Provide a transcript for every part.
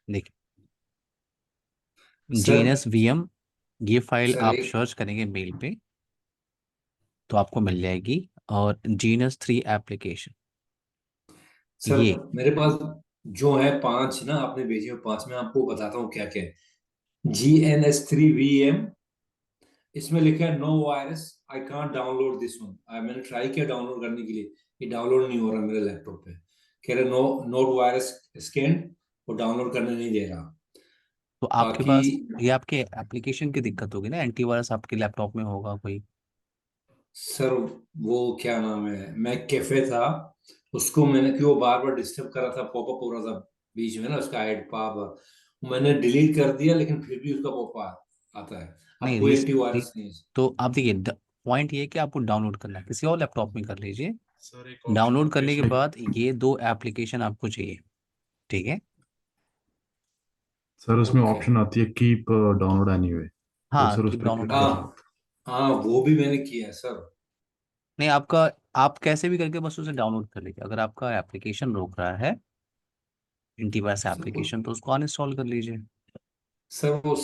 देखिए, sir GNS VM, ये file sir आप एक सर्च करेंगे मेल पे तो आपको मिल जाएगी। और जीएनएस थ्री एप्लीकेशन, सर ये मेरे पास जो है पांच ना, आपने भेजे हुए पांच, मैं आपको बताता हूँ क्या क्या है। GNS3VM, इसमें लिखा है no virus, I can't download this one. मैंने ट्राई किया डाउनलोड करने के लिए, ये डाउनलोड नहीं हो रहा मेरे लैपटॉप पे। कह रहे नो, नोट वायरस स्कैन, वो डाउनलोड करने नहीं दे रहा। तो आपके बाकी पास ये आपके एप्लीकेशन की दिक्कत होगी ना, एंटीवायरस आपके लैपटॉप में होगा कोई। सर वो क्या नाम है, मैं कैफे था, उसको मैंने क्यों बार बार डिस्टर्ब कर रहा था, पॉपअप हो रहा था बीच में ना उसका ऐड पावर, मैंने डिलीट कर दिया, लेकिन फिर भी उसका पॉपअप आता है। अब नहीं कोई एंटीवायरस नहीं है। तो आप देखिए, पॉइंट ये है कि आपको डाउनलोड करना है, किसी और लैपटॉप में कर लीजिए। सर एक ऑप्शन डाउनलोड आता है करने के इसमें। बाद ये दो एप्लीकेशन आपको चाहिए, ठीक है। सर उसमें ओके। ऑप्शन आती है कीप डाउनलोड एनीवे, तो हाँ, सर उस कीप पर डाउनलोड क्लिक हाँ करना एनीवे। होता हाँ, वो भी मैंने किया है सर। नहीं, आपका, आप कैसे भी करके बस उसे डाउनलोड कर लीजिए। अगर आपका एप्लीकेशन रोक रहा है एंटीवायरस सर वो एप्लीकेशन, तो उसको अनइंस्टॉल कर लीजिए। सर वो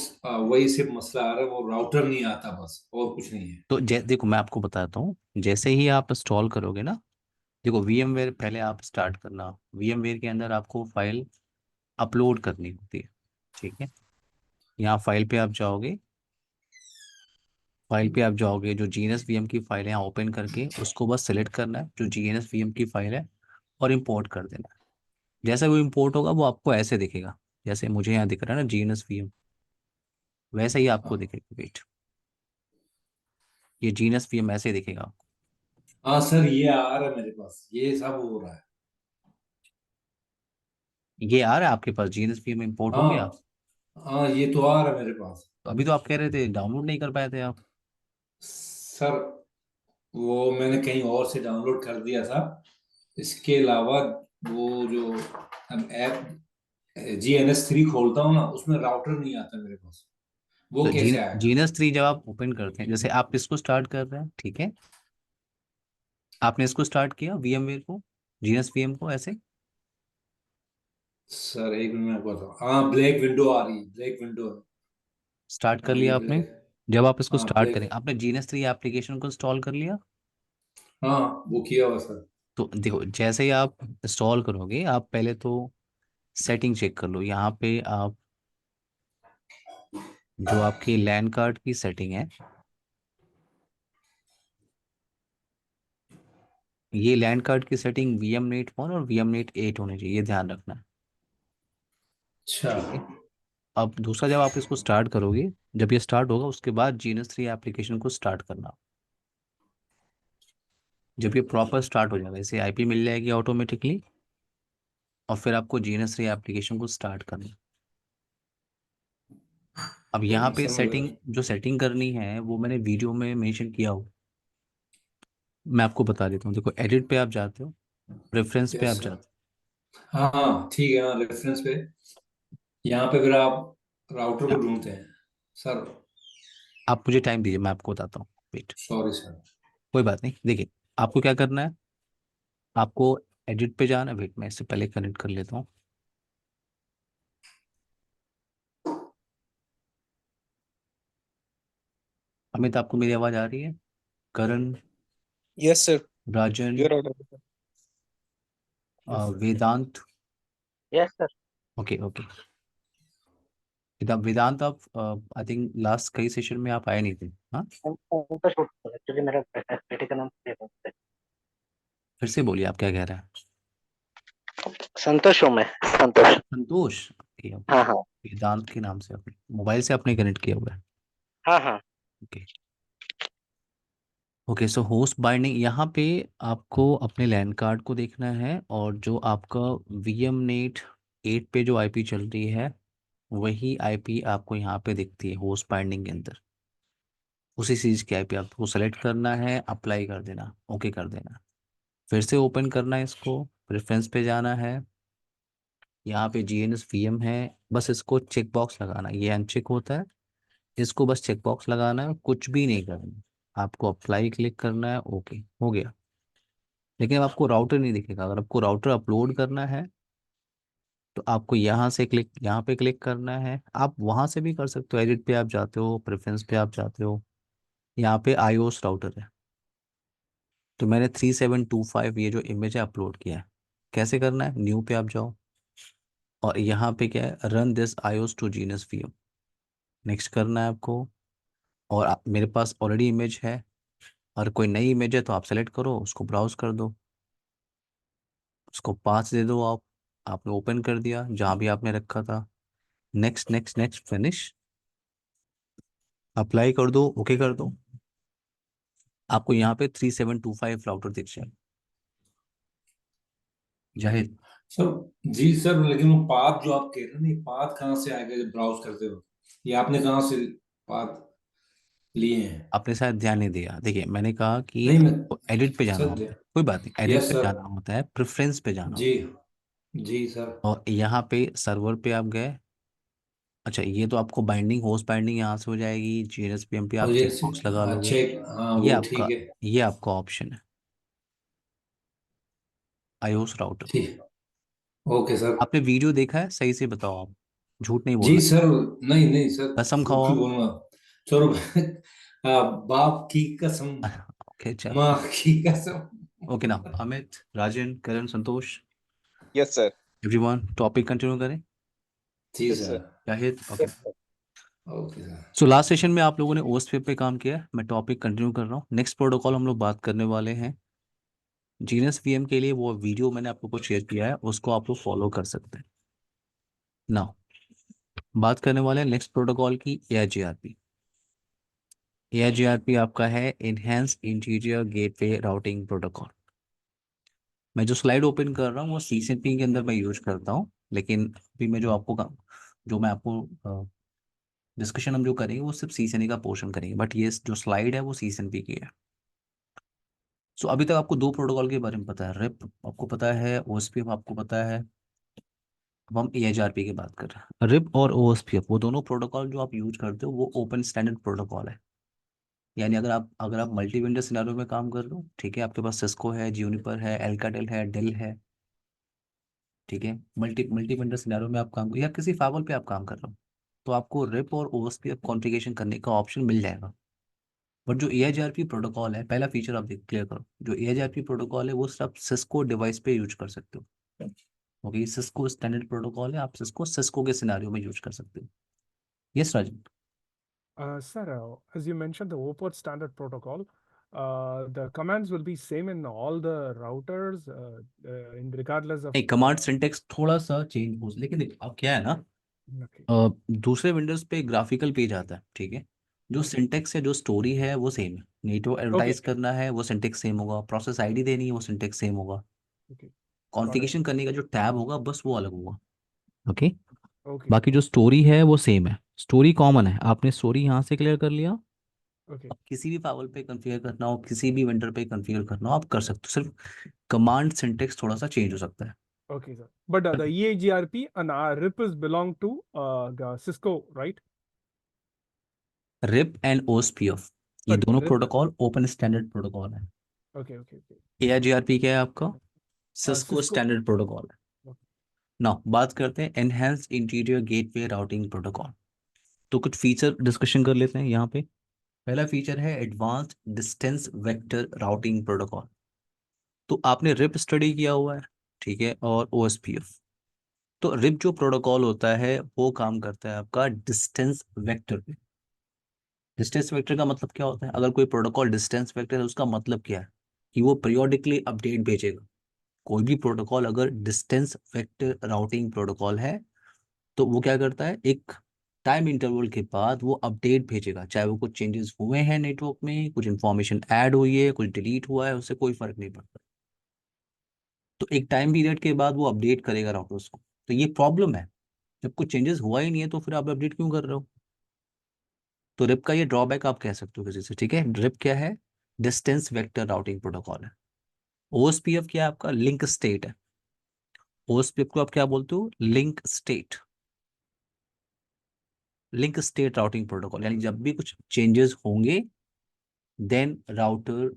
वही सिर्फ मसला आ रहा है, वो राउटर नहीं आता बस, और कुछ नहीं है। तो देखो मैं आपको बताता हूँ, जैसे ही आप इंस्टॉल करोगे ना, देखो VMware पहले आप स्टार्ट करना। VMware के अंदर आपको फाइल अपलोड करनी होती है, ठीक है। यहाँ फाइल पे आप जाओगे, जो जीएनएस वीएम की फाइल है यहाँ ओपन करके उसको बस सेलेक्ट करना है, जो जीएनएस वीएम की फाइल है, और इंपोर्ट कर देना है। जैसे वो इंपोर्ट होगा वो आपको ऐसे दिखेगा, जैसे मुझे यहाँ दिख रहा है ना जीएनएस वीएम, वैसा ही आपको हाँ दिखेगा। वेट, ये जीएनएस वीएम ऐसे ही दिखेगा आपको। हाँ सर, ये आ रहा है मेरे पास, ये सब हो रहा है। ये आ रहा है आपके पास, जीएनएस वीएम इंपोर्ट हो गया। हाँ हाँ, ये तो आ रहा है मेरे पास। तो अभी तो आप कह रहे थे डाउनलोड नहीं कर पाए थे आप। सर वो मैंने कहीं और से डाउनलोड कर दिया था। इसके अलावा वो जो ऐप GNS3 खोलता हूँ ना, उसमें राउटर नहीं आता मेरे पास। वो तो कैसे आएगा? जीएनएस थ्री जब आप ओपन करते हैं, जैसे आप इसको स्टार्ट कर रहे हैं, ठीक है, आपने इसको स्टार्ट किया VMware को, जीएनएस वीएम को ऐसे सर एक मिनट में बताओ। हाँ, ब्लैक विंडो आ रही है, ब्लैक विंडो है। स्टार्ट कर हाँ, ये लिया आपने। ब्लैक। जब आप इसको हाँ स्टार्ट करें, ब्लैक। आपने जीएनएस थ्री एप्लीकेशन को इंस्टॉल कर लिया। हाँ, वो किया हुआ सर। तो देखो, जैसे ही आप इंस्टॉल करोगे, आप पहले तो सेटिंग चेक कर लो। यहाँ पे आप, जो आपकी लैन कार्ड की सेटिंग है, ये लैन कार्ड की सेटिंग VM नेट 1 और VM नेट 8 होनी चाहिए, ये ध्यान रखना है, अच्छा। ठीक है। अब दूसरा, जब आप इसको स्टार्ट करोगे, जब ये स्टार्ट होगा उसके बाद जीएनएस थ्री एप्लीकेशन को स्टार्ट करना। जब ये प्रॉपर स्टार्ट हो जाएगा, इसे आईपी मिल जाएगी ऑटोमेटिकली, और फिर आपको जीएनएस थ्री एप्लीकेशन को स्टार्ट करना है। अब एक यहाँ मिनट पे सर, सेटिंग, मैं जो सेटिंग करनी है वो मैंने वीडियो में मेंशन किया हो, मैं आपको बता देता हूँ। देखो, एडिट पे आप जाते हो, प्रेफरेंस पे यस आप सर। जाते हाँ हाँ ठीक है, हाँ रेफरेंस पे, यहाँ पे फिर आप राउटर हो। को ढूंढते हैं सर। आप मुझे टाइम दीजिए, मैं आपको बताता हूँ। Wait, sorry sir. कोई बात नहीं। देखिए, आपको क्या करना है, आपको एडिट पे जाना है। वेट, मैं इससे पहले कनेक्ट कर लेता हूँ। अमित, आपको मेरी आवाज़ आ रही है? Karan, Yes, sir. Rajan, You're audible. Yes sir. Vedant. Yes, sir. Okay okay. Vedant, आप आई थिंक लास्ट कई सेशन में आप आए नहीं थे। हाँ, उनका शूट एक्चुअली मेरा बेटे का नाम है फिर से बोलिए, आप क्या कह रहे हैं? संतोष हूँ मैं। संतोष। संतोष, ओके ओके। हाँ हाँ। वेदांत के नाम से अपने मोबाइल से आपने कनेक्ट किया हुआ है। हाँ हाँ। Okay okay. सो होस्ट बाइंडिंग, यहाँ पे आपको अपने लैन कार्ड को देखना है, और जो आपका VM नेट 8 पे जो आईपी चल रही है, वही आईपी आपको यहाँ पे दिखती है होस्ट बाइंडिंग के अंदर। उसी चीज़ की आईपी आपको सेलेक्ट करना है, अप्लाई कर देना, ओके कर देना। फिर से ओपन करना है इसको, प्रेफरेंस पे जाना है, यहाँ पे जीएनएस वीएम है, बस इसको चेक बॉक्स लगाना, ये अनचेक होता है, इसको बस चेक बॉक्स लगाना है, कुछ भी नहीं करना। आपको अप्लाई क्लिक करना है, ओके हो गया। लेकिन अब आपको राउटर नहीं दिखेगा। अगर आपको राउटर अपलोड करना है तो आपको यहाँ से क्लिक, यहाँ पे क्लिक करना है। आप वहाँ से भी कर सकते हो, एडिट पे आप जाते हो, प्रेफरेंस पे आप जाते हो, यहाँ पे iOS राउटर है। तो मैंने 3725 ये जो इमेज है अपलोड किया है। कैसे करना है, न्यू पे आप जाओ और यहाँ पे क्या है, run this iOS to GNS VM, next करना है आपको। और मेरे पास ऑलरेडी इमेज है, और कोई नई इमेज है तो आप सेलेक्ट करो, उसको ब्राउज कर दो, उसको 5 दे दो आप। आपने ओपन कर दिया जहाँ भी आपने रखा था, next next next finish, apply कर दो, ओके कर दो। आपको यहाँ पे 3725 राउटर दिख जाए। जाहिद, सर जी सर, लेकिन वो पाथ जो आप कह रहे हैं ना, पाथ कहाँ से आएगा जब ब्राउज करते हो? ये आपने कहाँ से पाथ लिए हैं? आपने शायद ध्यान नहीं दिया। देखिए मैंने कहा कि नहीं मैं आपको एडिट पे जाना होता सर। है, कोई बात नहीं, एडिट यस पे सर। जाना होता है, प्रेफरेंस पे जाना जी होता जी सर। है, और यहाँ पे सर्वर पे आप गए। अच्छा, ये तो आपको बाइंडिंग, होस्ट बाइंडिंग यहाँ से हो जाएगी, GNSPM पे हो आप जाए चेक बॉक्स लगा लोगे। अच्छा हाँ ये वो आपका ठीक है। ये आपका ऑप्शन है, iOS राउटर। ठीक। Okay sir. आपने वीडियो देखा है, सही से बताओ आप, झूठ नहीं जी बोलना, सर। नहीं नहीं सर, कसम झूठ खाओ क्यों आप। बोलूंगा? सर बाप की कसम, ओके चल, माँ की कसम। ओके ना, Amit, Rajan, Karan, Santosh, yes sir. Everyone, topic continue करें। जी yes sir. Sir. Shahid, okay. Okay sir. So last session में आप लोगों ने OSPF पे काम किया है, मैं टॉपिक कंटिन्यू कर रहा हूँ। नेक्स्ट प्रोटोकॉल हम लोग बात करने वाले हैं जीनस VM के लिए। वो वीडियो मैंने आप लोगों को शेयर किया है, उसको आप लोग फॉलो कर सकते हैं। नाउ बात करने वाले हैं नेक्स्ट प्रोटोकॉल की, AIGRP। AIGRP आपका है enhance interior gateway routing protocol. मैं जो स्लाइड ओपन कर रहा हूँ वो CCNP के अंदर मैं यूज करता हूँ, लेकिन अभी मैं जो मैं आपको डिस्कशन हम जो करेंगे वो सिर्फ CCNA का पोर्शन करेंगे, बट ये जो स्लाइड है वो CCNP की है। सो अभी तक आपको दो प्रोटोकॉल के बारे में पता है, रिप आपको पता है, OSPF आपको पता है। अब हम AIGRP की बात कर रहे हैं। रिप और OSPF वो दोनों प्रोटोकॉल जो आप यूज करते हो वो ओपन स्टैंडर्ड प्रोटोकॉल है। यानी अगर आप मल्टी वेंडर सिनेरियो में काम कर रहे हो, ठीक है, आपके पास सिस्को है, जूनिपर है, एल्काटेल है, डेल है, ठीक है, मल्टी मल्टी वेंडर सिनेरियो में आप काम, या किसी फाइबर पे आप काम कर रहे हो, तो आपको रिप और OSPF कॉन्फ़िगरेशन करने का ऑप्शन मिल जाएगा। बट जो AIGRP प्रोटोकॉल है, पहला फीचर आप देख क्लियर करो, जो AIGRP प्रोटोकॉल है वो सिर्फ सिस्को डिवाइस पे यूज कर सकते हो। ओके, ये सिस्को स्टैंडर्ड प्रोटोकॉल है, आप सिस्को के सिनेरियो में यूज कर सकते हो। Yes Rajan. Sir, as you mentioned, the OPOD standard protocol, the commands will be same in all the routers, in regardless of. नहीं, कमांड सिंटेक्स थोड़ा सा चेंज हो, लेकिन देखो अब क्या है ना, Okay. दूसरे विंडोज पे ग्राफिकल पेज आता है, ठीक है, जो सिंटेक्स है, जो स्टोरी है वो सेम है। Network Okay. एडवर्टाइज करना है वो सिंटेक्स सेम होगा, प्रोसेस आईडी देनी है वो सिंटेक्स सेम होगा, Okay. Got it. कॉन्फ़िगरेशन करने का जो टैब होगा बस वो अलग होगा। Okay, Okay. बाकी जो स्टोरी है वो सेम है, स्टोरी कॉमन है। आपने स्टोरी यहाँ से क्लियर कर लिया, Okay. अब किसी भी फाइल पे कॉन्फ़िगर करना हो, किसी भी वेंडर पे कॉन्फ़िगर करना हो आप कर सकते हो, सिर्फ कमांड सिंटेक्स थोड़ा सा चेंज हो सकता है। Okay, sir. But the EAGRP and RIP is belong to the Cisco, right? RIP and OSPF ये Sorry, दोनों RIP. Protocol open standard protocol है। Okay, okay, okay. AIGRP क्या है आपका, सिस्को Cisco. स्टैंडर्ड प्रोटोकॉल है। Okay. नाउ बात करते हैं enhanced interior gateway routing protocol. तो कुछ फीचर डिस्कशन कर लेते हैं यहाँ पे। पहला फीचर है advanced distance vector routing protocol. तो आपने रिप स्टडी किया हुआ है, ठीक है, और OSPF। तो रिप जो प्रोटोकॉल होता है वो काम करता है आपका डिस्टेंस वेक्टर पे। डिस्टेंस वेक्टर का मतलब क्या होता है, अगर कोई प्रोटोकॉल डिस्टेंस वेक्टर है उसका मतलब क्या है, कि वो पीरियोडिकली अपडेट भेजेगा। कोई भी प्रोटोकॉल अगर डिस्टेंस वेक्टर राउटिंग प्रोटोकॉल है तो वो क्या करता है, एक टाइम इंटरवल के बाद वो अपडेट भेजेगा, चाहे वो कुछ चेंजेस हुए हैं नेटवर्क में, कुछ इंफॉर्मेशन ऐड हुई है, कुछ डिलीट हुआ है, उससे कोई फर्क नहीं पड़ता। तो एक टाइम पीरियड के बाद वो अपडेट करेगा राउटर्स को। तो ये प्रॉब्लम है, जब कुछ चेंजेस हुआ ही नहीं है तो फिर आप अपडेट क्यों कर रहे हो। तो रिप का ये ड्रॉबैक आप कह सकते हो किसी से, ठीक है। रिप क्या है, डिस्टेंस वेक्टर राउटिंग प्रोटोकॉल है। OSPF क्या है, आपका लिंक स्टेट है। OSPF को आप क्या बोलते हो, link state, link state routing protocol. यानी जब भी कुछ चेंजेस होंगे देन राउटर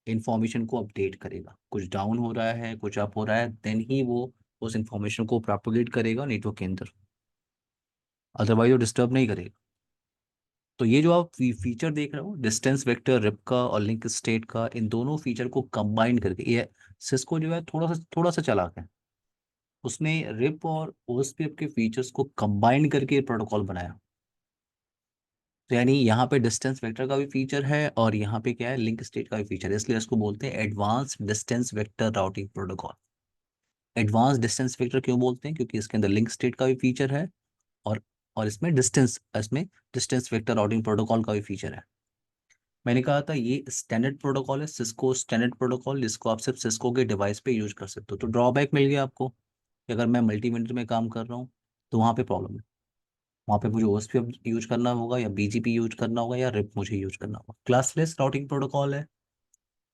इंफॉर्मेशन को अपडेट करेगा, कुछ डाउन हो रहा है, कुछ अप हो रहा है, देन ही वो उस इंफॉर्मेशन को प्रोपोगेट करेगा नेटवर्क के अंदर, अदरवाइज वो डिस्टर्ब नहीं करेगा। तो ये जो आप फीचर देख रहे हो डिस्टेंस वेक्टर रिप का और लिंक स्टेट का, इन दोनों फीचर को कंबाइन करके ये सिस्को जो है थोड़ा सा चालाक है, उसने रिप और ओएसपीएफ के फीचर्स को कंबाइन करके प्रोटोकॉल बनाया। तो यानी यहाँ पे डिस्टेंस वेक्टर का भी फीचर है और यहाँ पे क्या है लिंक स्टेट का भी फीचर है, इसलिए इसको बोलते हैं advance distance vector routing protocol. Advance distance vector क्यों बोलते हैं? क्योंकि इसके अंदर लिंक स्टेट का भी फीचर है और इसमें डिस्टेंस वेक्टर राउटिंग प्रोटोकॉल का भी फीचर है। मैंने कहा था ये स्टैंडर्ड प्रोटोकॉल है, सिस्को स्टैंडर्ड प्रोटोकॉल, जिसको आप सिर्फ सिस्को के डिवाइस पे यूज कर सकते हो। तो ड्रॉबैक मिल गया आपको कि अगर मैं मल्टीमीटर में काम कर रहा हूँ तो वहाँ पे प्रॉब्लम है, वहाँ पे मुझे ओएसपी यूज करना होगा या बीजीपी यूज करना होगा या रिप मुझे यूज करना होगा। क्लासलेस राउटिंग प्रोटोकॉल है,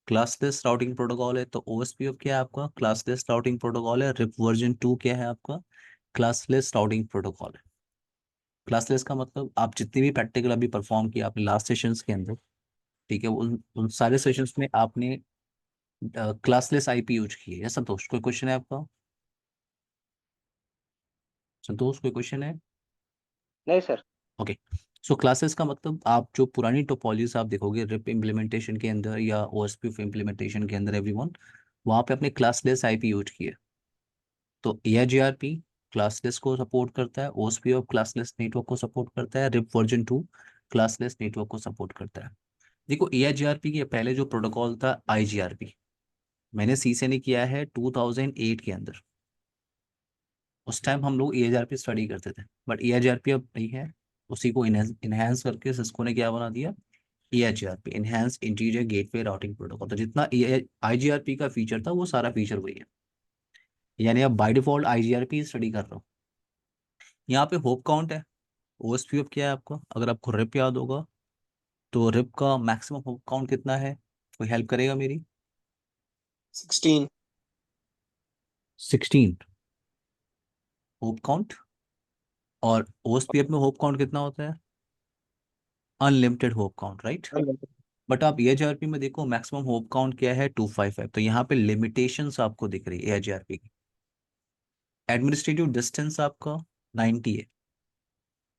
क्लासलेस राउटिंग प्रोटोकॉल है, तो ओएसपीएफ क्या है आपका? क्लासलेस राउटिंग प्रोटोकॉल है। रिप वर्जन 2 क्या है आपका? क्लासलेस राउटिंग प्रोटोकॉल है। क्लासलेस का मतलब आप जितनी भी प्रैक्टिकल अभी परफॉर्म किया आपने लास्ट सेशंस के अंदर, ठीक है, उन सारे सेशंस में आपने क्लासलेस आईपी यूज की है। या संतोष कोई क्वेश्चन है आपका? संतोष कोई क्वेश्चन है? नहीं सर। ओके। सो क्लासेस का मतलब आप जो पुरानी टोपोलॉजीज आप देखोगे रिप इम्प्लीमेंटेशन के अंदर या ओएसपीएफ इम्प्लीमेंटेशन के अंदर एवरीवन, वहाँ पे अपने क्लासलेस आईपी यूज किए। तो एआईजीआरपी क्लासलेस को सपोर्ट करता है, ओएसपीएफ क्लासलेस नेटवर्क को सपोर्ट करता है, रिप वर्जन 2 क्लासलेस नेटवर्क को सपोर्ट करता है। देखो एआईजीआरपी के पहले जो प्रोटोकॉल था आईजीआरपी, मैंने सी से नहीं किया है 2008 के अंदर। उस टाइम हम लोग एआईजीआरपी स्टडी करते थे, बट एआईजीआरपी अब नहीं है, उसी को इनहेंस करके सिस्को ने क्या बना दिया? EIGRP, enhance interior gateway routing protocol. तो जितना आईजीआरपी का फीचर था वो सारा फीचर वही है, यानी अब बाय डिफॉल्ट आईजीआरपी स्टडी कर रहा हूँ। यहाँ पे होप काउंट है, ओएसपीएफ क्या है आपका? अगर आपको रिप याद होगा तो रिप का मैक्सिमम होप काउंट कितना है? कोई हेल्प करेगा मेरी? 16। 16 होप काउंट। और ओएसपीएफ में होप काउंट कितना होता है? Unlimited hope count, right? But आप एआईजीआरपी में देखो मैक्सिमम होप काउंट क्या है? 255। तो यहाँ पे लिमिटेशंस आपको दिख रही है एआईजीआरपी की। एडमिनिस्ट्रेटिव डिस्टेंस आपका 90 है,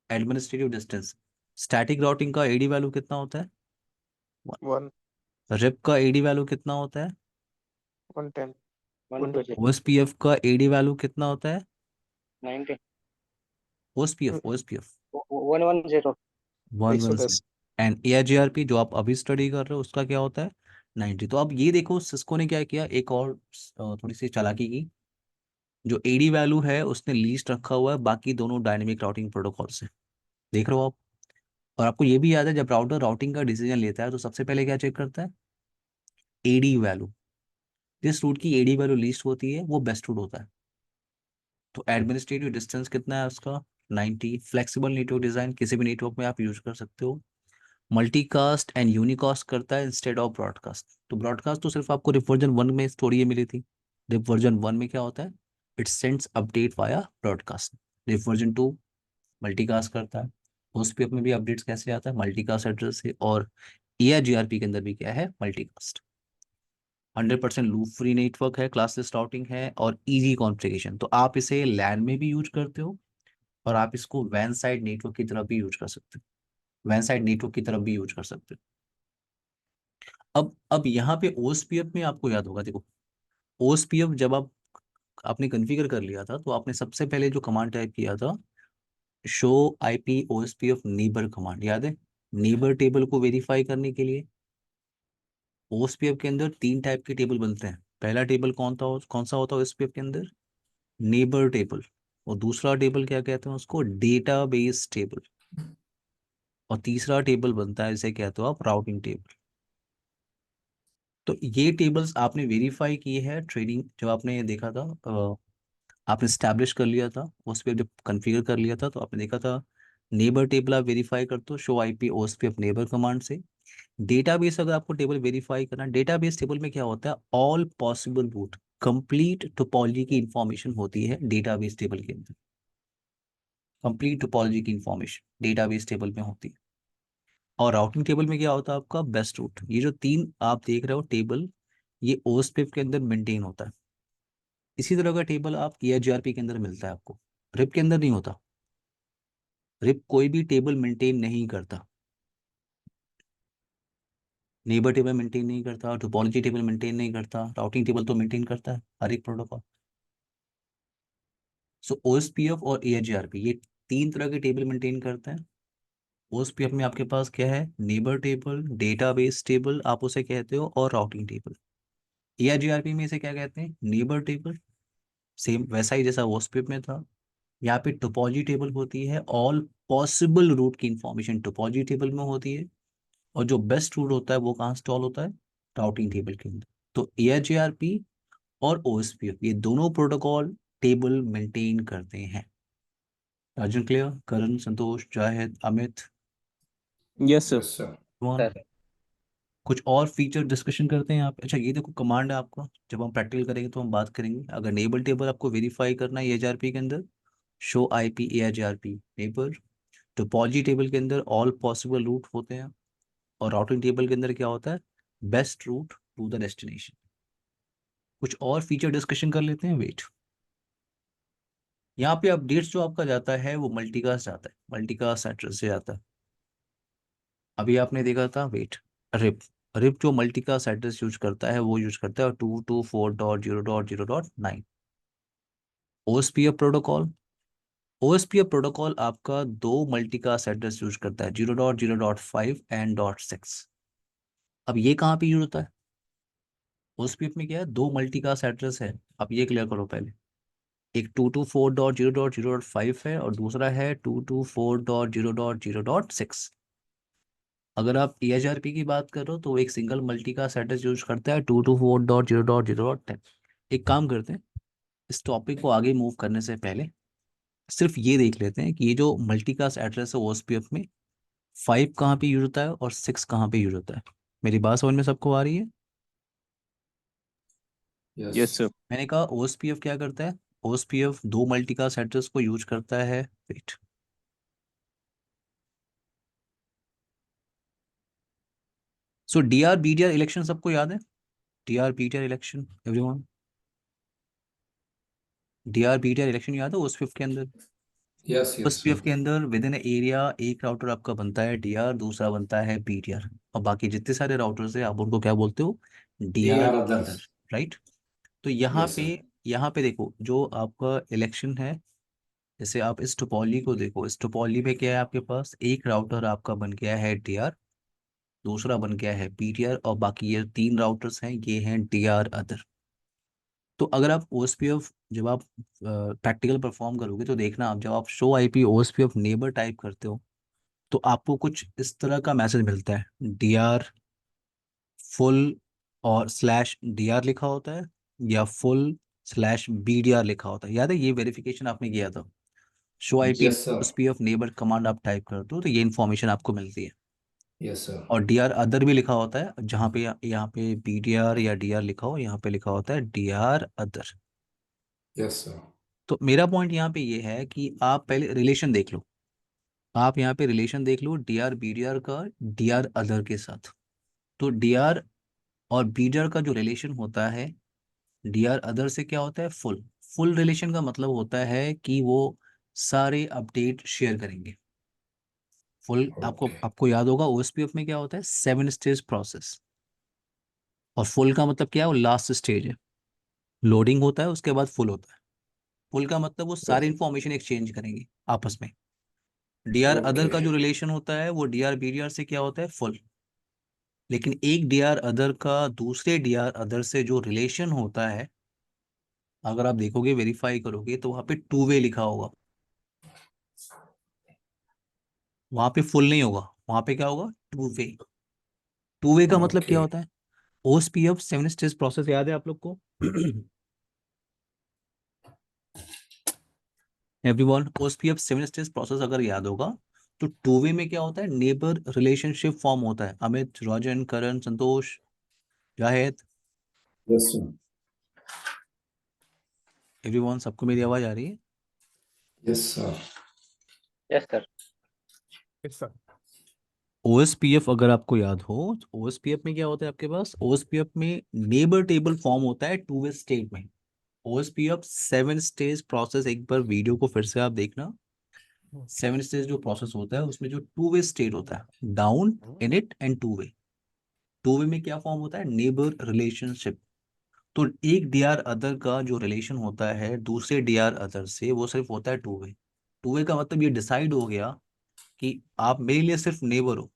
एडमिनिस्ट्रेटिव डिस्टेंस। स्टैटिक राउटिंग का एडी वैल्यू कितना होता है? 1 रिप का एडी वैल्यू कितना होता है? 110 120 ओएसपीएफ का एडी वैल्यू कितना होता है? 90 ओएसपीएफ 110 110। 110। एंड एआईजीआरपी जो आप अभी स्टडी कर रहे हो उसका क्या होता है? 90। तो अब ये देखो सिस्को ने क्या किया, एक और थोड़ी सी चालाकी की, जो एडी वैल्यू है उसने लीस्ट रखा हुआ है बाकी दोनों डायनेमिक राउटिंग प्रोटोकॉल से, देख रहे हो आप? और आपको ये भी याद है जब राउटर राउटिंग का डिसीजन लेता है तो सबसे पहले क्या चेक करता है? AD value. जिस रूट की एडी वैल्यू लीस्ट होती है वो बेस्ट रूट होता है। तो एडमिनिस्ट्रेटिव डिस्टेंस कितना है उसका? 90। फ्लेक्सिबल नेटवर्क डिजाइन किसी भी नेटवर्क में आप यूज कर सकते हो। मल्टीकास्ट एंड यूनिकास्ट करता है इंस्टेड ऑफ ब्रॉडकास्ट। तो ब्रॉडकास्ट तो सिर्फ आपको रिप वर्जन 1 में स्टोरी मिली थी। रिप वर्जन 1 में क्या होता है? It sends update via broadcast. RIP version 2 multicast करता है। होस्टपीएफ में भी अपडेट्स कैसे आता है? मल्टीकास्ट एड्रेस से। और एआईजीआरपी के अंदर भी क्या है? मल्टीकास्ट। 100% लूप फ्री नेटवर्क है, क्लासलेस राउटिंग है और इजी कॉन्फ़िगरेशन। तो आप इसे लैन में भी यूज करते हो और आप इसको वैन साइड नेटवर्क की तरफ भी यूज कर सकते हो, वैन साइड नेटवर्क की तरफ भी यूज कर सकते हो। अब यहाँ पे ओएसपीएफ में आपको याद होगा, देखो ओएसपीएफ जब आपने कॉन्फ़िगर कर लिया था तो आपने सबसे पहले जो कमांड टाइप किया था show IP OSPF neighbour command, याद है? नेबर टेबल को वेरीफाई करने के लिए ओएसपीएफ के अंदर 3 टाइप के टेबल बनते हैं। पहला टेबल कौन सा होता है ओएसपीएफ के अंदर? Neighbour table. और दूसरा टेबल क्या कहते हैं उसको? Database table. और तीसरा टेबल बनता है इसे कहते हो आप राउटिंग टेबल। तो ये टेबल्स आपने वेरीफाई किए हैं ट्रेनिंग जब आपने देखा था, आपने स्टैब्लिश कर लिया था उस पर, जब कॉन्फ़िगर कर लिया था तो आपने देखा था नेबर टेबल आप वेरीफाई करते हो show IP OSPF neighbour command से। डेटाबेस अगर आपको टेबल वेरीफाई करना, डेटाबेस टेबल में क्या होता है? All possible route, complete topology की इंफॉर्मेशन होती है डेटाबेस टेबल के अंदर। कंप्लीट टोपोलॉजी की इंफॉर्मेशन डेटाबेस टेबल में होती है। और राउटिंग टेबल में क्या होता है आपका? Best root. ये जो 3 आप देख रहे हो टेबल, ये ओएसपीएफ के अंदर मेंटेन होता है। इसी तरह का टेबल आप EIGRP के अंदर मिलता है आपको, रिप के अंदर नहीं होता। रिप कोई भी टेबल मेंटेन नहीं करता, नेबर टेबल मेंटेन नहीं करता, टोपोलॉजी टेबल मेंटेन नहीं करता, राउटिंग टेबल तो मेंटेन करता है हर एक प्रोटोकॉल। सो OSPF और EIGRP ये तीन तरह के टेबल मेंटेन करते हैं। OSPF में आपके पास क्या है, नेबर टेबल, डेटाबेस टेबल आप उसे कहते हो, और राउटिंग टेबल। EIGRP में इसे क्या कहते हैं, नेबर टेबल, सेम वैसा ही जैसा OSPF में था। यहाँ पे टोपोलॉजी टेबल होती है, ऑल पॉसिबल रूट की इंफॉर्मेशन टोपोलॉजी टेबल में होती है, और जो बेस्ट रूट होता है वो कहाँ स्टॉल होता है, राउटिंग टेबल के अंदर। तो EIGRP और OSPF ये दोनों प्रोटोकॉल टेबल मेंटेन करते हैं। Rajan, clear? Karan, Santosh, Zahid, Amit, yes sir. Yes sir. कौन? कुछ और फीचर डिस्कशन करते हैं यहाँ पे। अच्छा, ये देखो कमांड है आपका, जब हम प्रैक्टिकल करेंगे तो हम बात करेंगे। अगर नेबल टेबल आपको वेरीफाई करना है EIGRP के अंदर, show IP EIGRP neighbour. Topology table के अंदर ऑल पॉसिबल रूट होते हैं, और राउटिंग टेबल के अंदर क्या होता है, best route to the destination. कुछ और फीचर डिस्कशन कर लेते हैं। वेट, यहाँ पे अपडेट्स जो आपका जाता है वो मल्टीकास्ट जाता है, मल्टीकास्ट एड्रेस से जाता है। अभी आपने देखा था, वेट, रिप, रिप जो मल्टीकास्ट एड्रेस यूज करता है वो यूज करता है 224.0.0.9। OSPF प्रोटोकॉल, OSPF प्रोटोकॉल आपका दो मल्टीकास्ट एड्रेस यूज करता है, 0.0.5 एंड .6। अब ये कहाँ पे यूज होता है, OSPF में क्या है, दो मल्टीकास्ट एड्रेस है। अब ये क्लियर करो पहले, एक 224.0.0.5 है और दूसरा है 224.0.0.6। अगर आप EIGRP की बात करो तो एक सिंगल मल्टीकास्ट एड्रेस यूज करता है 224.0.0.10। एक काम करते हैं, इस टॉपिक को आगे मूव करने से पहले सिर्फ ये देख लेते हैं कि ये जो मल्टीकास्ट एड्रेस है OSPF में 5 कहाँ पे यूज होता है और 6 कहाँ पे यूज होता है। मेरी बात समझ में सबको आ रही है? Yes sir. मैंने कहा OSPF क्या करता है, OSPF दो मल्टीकास्ट एड्रेस को यूज करता है। वेट, सो DR BTR इलेक्शन सबको याद है? DR BTR election, everyone? DR BTR election याद है OSPF के अंदर? यस यस OSPF के अंदर विद इन एरिया एक राउटर आपका बनता है DR, दूसरा बनता है BTR, और बाकी जितने सारे राउटर्स है आप उनको क्या बोलते हो, DR DR other, others. Right? तो यहाँ यस पे, सर। यहाँ पे देखो जो आपका इलेक्शन है, जैसे आप इस टोपोलॉजी को देखो, इस टोपोलॉजी में क्या है, आपके पास एक राउटर आपका बन गया है DR, दूसरा बन गया है BTR, और बाकी ये तीन राउटर्स हैं, ये हैं DR अदर। तो अगर आप OSPF जब आप प्रैक्टिकल परफॉर्म करोगे तो देखना, आप जब आप show IP OSPF neighbour type करते हो तो आपको कुछ इस तरह का मैसेज मिलता है, DR फुल और /DR लिखा होता है, या full/BDR लिखा होता है। याद है, ये वेरिफिकेशन आपने किया था, show IP yes sir. OSPF neighbour command आप टाइप करते हो तो ये इन्फॉर्मेशन आपको मिलती है। Yes sir. और DR अदर भी लिखा होता है, जहाँ पे यहाँ पे BDR या DR लिखा हो, यहाँ पे लिखा होता है DR अदर। Yes sir. तो मेरा पॉइंट यहाँ पे ये है कि आप पहले रिलेशन देख लो, आप यहाँ पे रिलेशन देख लो DR BDR का DR अदर के साथ। तो DR और BDR का जो रिलेशन होता है DR अदर से क्या होता है, फुल। फुल रिलेशन का मतलब होता है कि वो सारे अपडेट शेयर करेंगे। फुल, आपको ओके। आपको याद होगा OSPF में क्या होता है, 7 स्टेज प्रोसेस, और फुल का मतलब क्या है, वो लास्ट स्टेज है। लोडिंग होता है उसके बाद फुल होता है। फुल का मतलब वो सारी इंफॉर्मेशन एक्सचेंज करेंगे आपस में। DR other okay. का जो रिलेशन होता है वो DR BDR से क्या होता है, फुल। लेकिन एक DR अदर का दूसरे DR अदर से जो रिलेशन होता है, अगर आप देखोगे वेरीफाई करोगे तो वहां पे 2 वे लिखा होगा, वहां पे फुल नहीं होगा, वहां पे क्या होगा, 2 वे। 2 वे का मतलब क्या ओके। होता है, OSPF 7 स्टेज प्रोसेस याद है आप लोग को? एवरीवन, OSPF 7 स्टेज प्रोसेस अगर याद होगा तो 2 वे में क्या होता है, नेबर रिलेशनशिप फॉर्म होता है। Amit, Rajan, Karan, Santosh, Zahid, yes sir. Everyone, सबको मेरी आवाज आ रही है? Yes sir. Yes sir. Yes, sir. OSPF अगर आपको याद हो तो OSPF में क्या होता है, आपके पास OSPF में नेबर टेबल फॉर्म होता है 2 वे स्टेट में। OSPF 7 स्टेज प्रोसेस, एक बार वीडियो को फिर से आप देखना। 7 स्टेज जो प्रोसेस होता है उसमें जो 2 वे स्टेट होता है, डाउन, इनिट एंड 2 वे। 2 वे में क्या फॉर्म होता है, नेबर रिलेशनशिप। तो एक डीआर अदर का जो रिलेशन होता है दूसरे डीआर अदर से, वो सिर्फ होता है 2 वे। 2 वे का मतलब ये डिसाइड हो गया कि आप मेरे लिए सिर्फ नेबर हो,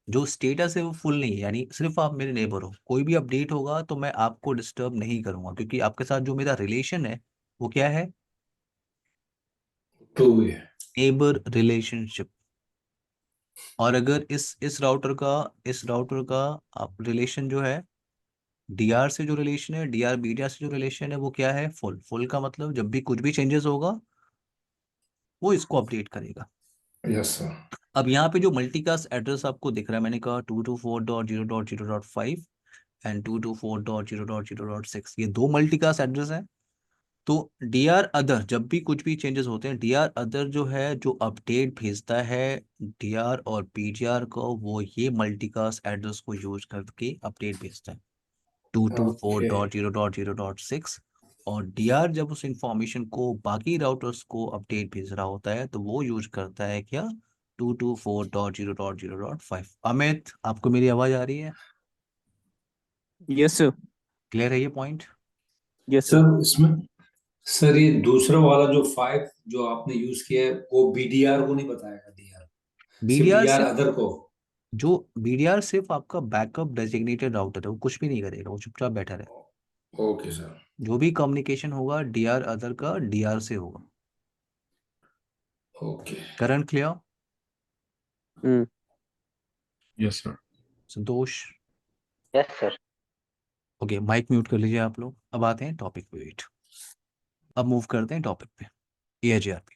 जो स्टेटस है वो फुल नहीं है, यानी सिर्फ आप मेरे नेबर हो, कोई भी अपडेट होगा तो मैं आपको डिस्टर्ब नहीं करूंगा, क्योंकि आपके साथ जो मेरा रिलेशन है वो क्या है, 2 वे। Neighbour relationship. और अगर इस राउटर का आप रिलेशन जो है, डीआर से जो रिलेशन है, डीआर बीडीआर से जो रिलेशन है वो क्या है, फुल। फुल का मतलब जब भी कुछ भी चेंजेस होगा वो इसको अपडेट करेगा। Yes sir. अब यहाँ पे जो मल्टीकास्ट एड्रेस आपको दिख रहा है, मैंने कहा 224.0.0.5 एंड 224.0.0.6, ये दो मल्टीकास्ट एड्रेस है। तो डीआर अदर जब भी कुछ भी चेंजेस होते हैं, डीआर अदर जो है जो अपडेट भेजता है डीआर और पीडीआर को, वो ये मल्टीकास्ट एड्रेस को यूज करके अपडेट भेजता है, ओके 224.0.0.6। और डीआर जब उस इंफॉर्मेशन को बाकी राउटर्स को अपडेट भेज रहा होता है तो वो यूज करता है क्या, 224.0.0.5। अमित, आपको मेरी आवाज आ रही है? Yes, sir. क्लियर है ये पॉइंट? Yes, sir. सर। इसमें सर ये दूसरा वाला जो 5 जो आपने यूज किया है वो बीडीआर को नहीं बताएगा, डीआर सिर्फ बीडीआर डीआर सिर्फ अदर को। जो बीडीआर सिर्फ आपका बैकअप डेजिग्नेटेड राउटर है, वो कुछ भी नहीं करेगा, वो चुपचाप बैठा रहे। Okay sir. जो भी कम्युनिकेशन होगा डीआर अदर का डीआर से होगा। Okay Karan, clear? Mm. Yes, sir. Santosh? Yes sir. Okay, mic mute कर लीजिए आप लोग। अब आते हैं टॉपिक पे। वेट, अब मूव करते हैं टॉपिक पे, EIGRP.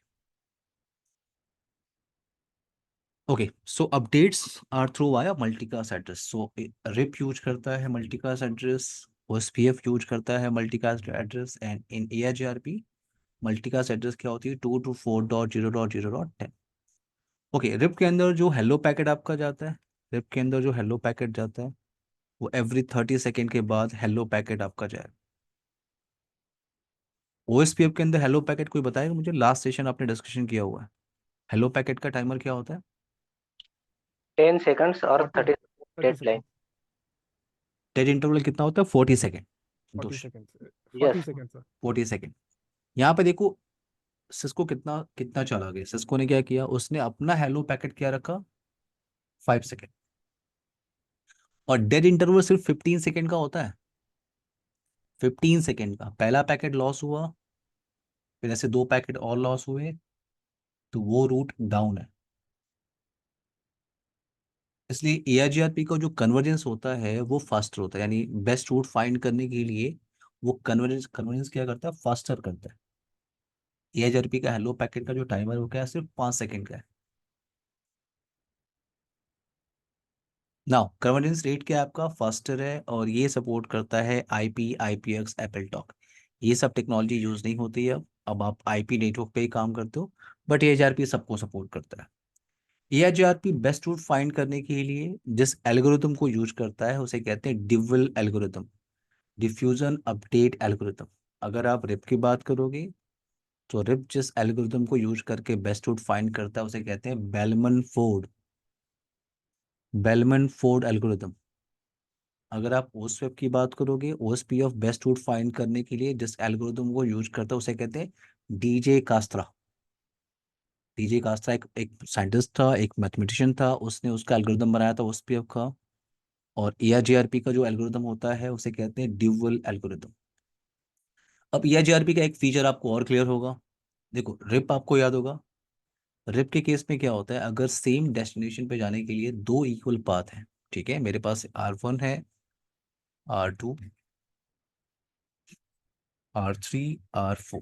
Okay, so updates are through via multicast address. So RIP use करता है मल्टीकास्ट एड्रेस, ओएसपीएफ यूज करता है multicast address, and in EIGRP multicast address क्या होती है, 224.0.0.10। ओके, रिप के अंदर जो हेलो पैकेट आपका जाता है, रिप के अंदर जो हेलो पैकेट जाता है वो एवरी 30 सेकेंड के बाद हेलो पैकेट आपका जाएगा। ओएसपीएफ के अंदर हेलो पैकेट कोई बताएगा मुझे? लास्ट सेशन आपने डिस्कशन किया हुआ है, हेलो पैकेट का टाइमर क्या होता है? 10 seconds और 40 30 डेडलाइन। seconds, डेड इंटरवल कितना होता है? 40 सेकेंड। 40 दोष, seconds, 40 yes seconds, sir. 40 second. यहाँ पे देखो सिस्को कितना कितना चला गया, सिस्को ने क्या किया, उसने अपना हेलो पैकेट क्या रखा, 5 सेकेंड। और डेड इंटरवल सिर्फ 15 सेकेंड का होता है। 15 सेकेंड का पहला पैकेट लॉस हुआ, फिर ऐसे 2 पैकेट और लॉस हुए, तो वो रूट डाउन है। इसलिए एआरजीआरपी का जो कन्वर्जेंस होता है वो फास्टर होता है, यानी बेस्ट रूट फाइंड करने के लिए वो कन्वर्जेंस कन्वर्जेंस क्या करता है, फास्टर करता है। एआरजीआरपी का हेलो पैकेट का जो टाइमर है वो क्या है, सिर्फ 5 सेकेंड का है। नाउ कन्वर्जेंस रेट क्या है आपका, फास्टर है, और ये सपोर्ट करता है आईपी, आईपीएक्स, एपल टॉक। ये सब टेक्नोलॉजी यूज नहीं होती है अब आप आईपी नेटवर्क पे ही काम करते हो, बट एआरजीआरपी सबको सपोर्ट करता है। एआरजीआरपी बेस्ट रूट फाइंड करने के लिए जिस एल्गोरिथम को यूज करता है उसे कहते हैं dual algorithm, diffusion update algorithm. अगर आप रिप की बात करोगे तो रिप जिस एल्गोरिथम को यूज करके बेस्ट रूट फाइंड करता है उसे कहते हैं बेलमन फोर्ड एल्गोरिथम। अगर आप ओसवेप की बात करोगे, ओएसपीएफ बेस्ट रूट फाइंड करने के लिए जिस एल्गोरिथम को यूज करता है उसे कहते हैं डीजे कास्त्रा। डीजे कास्त्रा एक साइंटिस्ट था, एक मैथमेटिशियन था, उसने उसका एल्गोरिथम बनाया था ओएसपीएफ का। और एआरजीआरपी का जो एल्गोरिथम होता है उसे कहते हैं ड्यूअल एल्गोरिथम। अब एआरजीआरपी का एक फीचर आपको और क्लियर होगा। देखो रिप आपको याद होगा, रिप के केस में क्या होता है, अगर सेम डेस्टिनेशन पे जाने के लिए दो इक्वल पाथ है, ठीक है, मेरे पास R1 है, R2, R3, R4।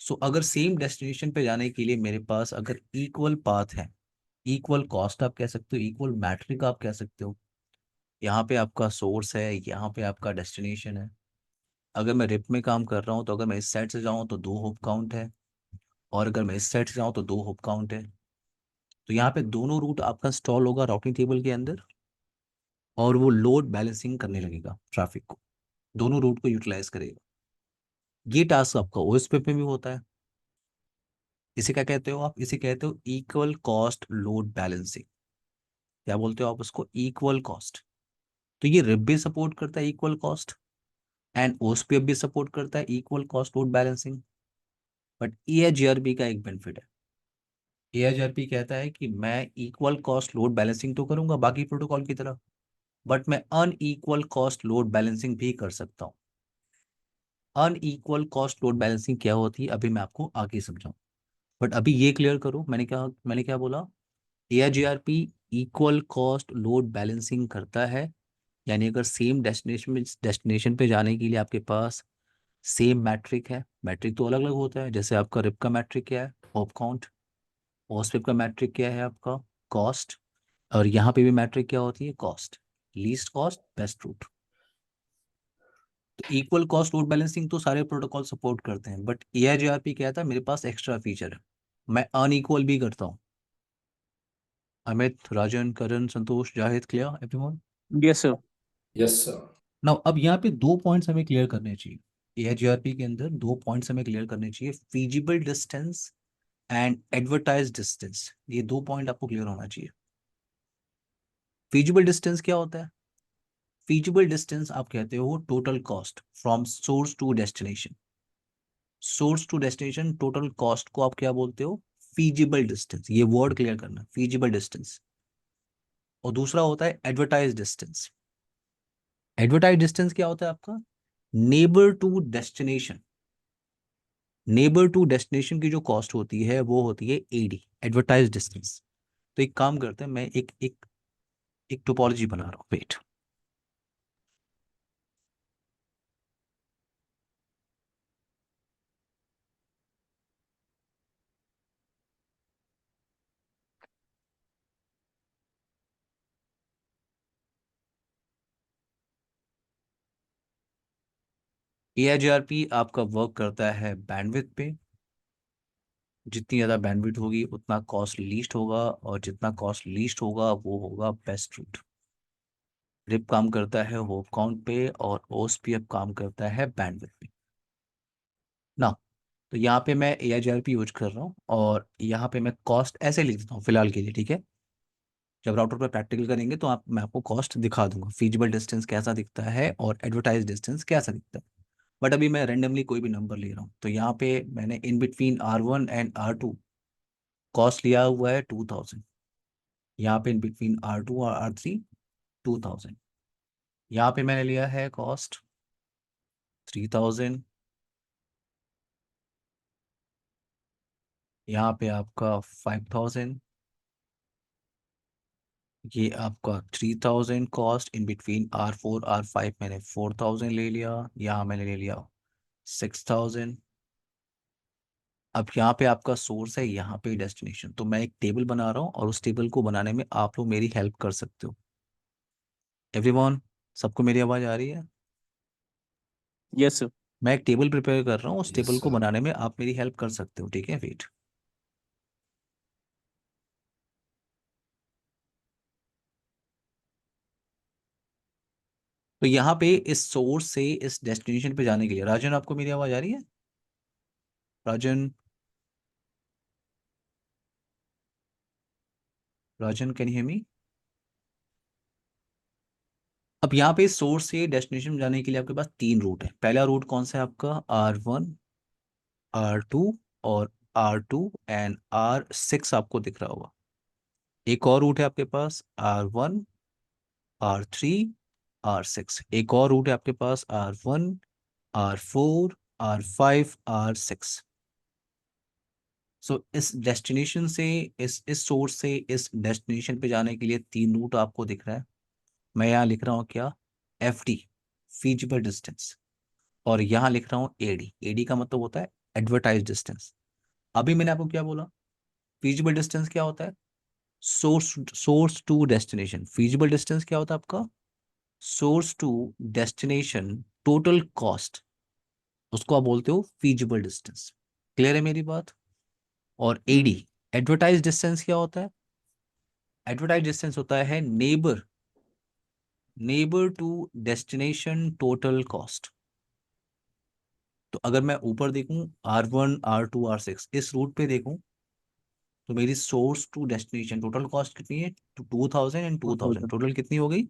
सो अगर सेम डेस्टिनेशन पे जाने के लिए मेरे पास अगर इक्वल पाथ है, इक्वल कॉस्ट आप कह सकते हो, इक्वल मैट्रिक आप कह सकते हो, यहाँ पे आपका सोर्स है, यहाँ पे आपका डेस्टिनेशन है। अगर मैं रिप में काम कर रहा हूँ तो अगर मैं इस साइड से जाऊँ तो 2 होप काउंट है, और अगर मैं इस साइड से जाऊँ तो 2 होप काउंट है। तो यहाँ पे दोनों रूट आपका स्टॉल होगा राउटिंग टेबल के अंदर, और वो लोड बैलेंसिंग करने लगेगा ट्रैफिक को। दोनों रूट को यूटिलाइज करेगा। ये टास्क आपका ओएसपी पे भी होता है। इसे क्या कहते हो आप? इसे कहते हो इक्वल कॉस्ट लोड बैलेंसिंग। क्या बोलते हो आप उसको? Equal cost. तो ये रिप भी सपोर्ट करता है इक्वल कॉस्ट, एंड ओएसपीएफ भी सपोर्ट करता है equal cost load balancing. But EIGRP का एक बेनिफिट है। एआईजीआरपी कहता है कि मैं इक्वल कॉस्ट लोड बैलेंसिंग तो करूंगा बाकी प्रोटोकॉल की तरह, बट मैं अनइक्वल कॉस्ट लोड बैलेंसिंग भी कर सकता हूँ। अनइक्वल कॉस्ट लोड बैलेंसिंग क्या होती है अभी मैं आपको आगे समझाऊं, बट अभी ये क्लियर करो मैंने क्या बोला। एआईजीआरपी इक्वल कॉस्ट लोड बैलेंसिंग करता है, यानी अगर सेम डेस्टिनेशन पे जाने के लिए आपके पास सेम मैट्रिक है, मैट्रिक तो अलग अलग होता है, जैसे आपका रिप का मैट्रिक क्या है? Hope count. ओसपिप का मैट्रिक क्या है आपका? कॉस्ट। और यहाँ पे भी मैट्रिक क्या होती है? Cost. Least cost best route. तो इक्वल कॉस्ट लोड बैलेंसिंग तो सारे प्रोटोकॉल सपोर्ट करते हैं, बट एआईजीआरपी कहता है मेरे पास एक्स्ट्रा फीचर है, मैं अनइक्वल भी करता हूँ। Amit, Rajan, Karan, Santosh, Zahid, clear everyone? Yes, sir. Yes sir. Now अब यहाँ पे दो पॉइंट्स हमें क्लियर करने चाहिए। एआईजीआरपी के अंदर दो पॉइंट्स हमें क्लियर करने चाहिए, feasible distance and advertise distance. ये दो पॉइंट आपको क्लियर होना चाहिए। फीजिबल डिस्टेंस क्या होता है? फीजिबल डिस्टेंस आप कहते हो total cost from source to destination. Source to destination total cost को आप क्या बोलते हो? Feasible distance. ये वर्ड क्लियर करना, फीजिबल डिस्टेंस। और दूसरा होता है एडवर्टाइज डिस्टेंस। एडवर्टाइज डिस्टेंस क्या होता है आपका? Neighbour to destination. Neighbour to destination की जो कॉस्ट होती है वो होती है एडी, एडवर्टाइज डिस्टेंस। तो एक काम करते हैं, मैं एक एक एक टोपोलॉजी बना रहा हूँ, वेट। एआईजीआरपी आपका वर्क करता है बैंडविड्थ पे। जितनी ज़्यादा बैंडविड्थ होगी उतना कॉस्ट लीस्ट होगा, और जितना कॉस्ट लीस्ट होगा वो होगा बेस्ट रूट। रिप काम करता है होप काउंट पे, और ओएसपीएफ काम करता है बैंडविड्थ पे ना। तो यहाँ पे मैं एआईजीआरपी यूज कर रहा हूँ, और यहाँ पे मैं कॉस्ट ऐसे लिख देता हूँ फिलहाल के लिए, ठीक है। जब राउटर पर प्रैक्टिकल करेंगे तो मैं आपको कॉस्ट दिखा दूंगा, फीजिबल डिस्टेंस कैसा दिखता है और एडवर्टाइज डिस्टेंस कैसा दिखता है। बट अभी मैं रेंडमली कोई भी नंबर ले रहा हूँ, तो यहाँ पे मैंने in between R1 and R2 cost लिया हुआ है 2000। यहाँ पे इन बिटवीन R2 और R3 2000। यहाँ पे मैंने लिया है कॉस्ट 3000। यहाँ पे आपका 5000। ये आपका 3000 cost. In between R4 R5 मैंने 4000 ले लिया। यहाँ मैंने ले लिया 6000। अब यहाँ पे आपका सोर्स है, यहाँ पे डेस्टिनेशन। तो मैं एक टेबल बना रहा हूँ, और उस टेबल को बनाने में आप लोग मेरी हेल्प कर सकते हो। एवरीवन, सबको मेरी आवाज़ आ रही है? Yes, sir. मैं एक टेबल प्रिपेयर कर रहा हूँ, उस यस टेबल को सर। बनाने में आप मेरी हेल्प कर सकते हो, ठीक है। वेट। तो यहाँ पे इस सोर्स से इस डेस्टिनेशन पे जाने के लिए, राजन आपको मेरी आवाज़ आ रही है? राजन, राजन कैन यू हियर मी? अब यहाँ पे सोर्स से डेस्टिनेशन जाने के लिए आपके पास तीन रूट है। पहला रूट कौन सा है आपका? R1, R2 और R2 एंड R6 आपको दिख रहा होगा। एक और रूट है आपके पास R1, R3, R6। एक और रूट है आपके पास R1, R4, R5, R6। सो इस डेस्टिनेशन से, इस सोर्स से इस डेस्टिनेशन पे जाने के लिए तीन रूट आपको दिख रहा है। मैं यहाँ लिख रहा हूँ क्या? FD, feasible distance. और यहाँ लिख रहा हूँ AD। AD का मतलब होता है एडवर्टाइज डिस्टेंस। अभी मैंने आपको क्या बोला? फीजिबल डिस्टेंस क्या होता है? Source to destination. Feasible distance क्या होता है आपका? Source to destination total cost, उसको आप बोलते हो फीजिबल डिस्टेंस। क्लियर है मेरी बात? और AD, एडवर्टाइज डिस्टेंस क्या होता है? एडवर्टाइज डिस्टेंस होता है neighbour neighbour to destination total cost. तो अगर मैं ऊपर देखूं R1 R2 R6 इस रूट पे देखूं तो मेरी source to destination total cost कितनी है? 2000 एंड 2000 टोटल कितनी हो गई?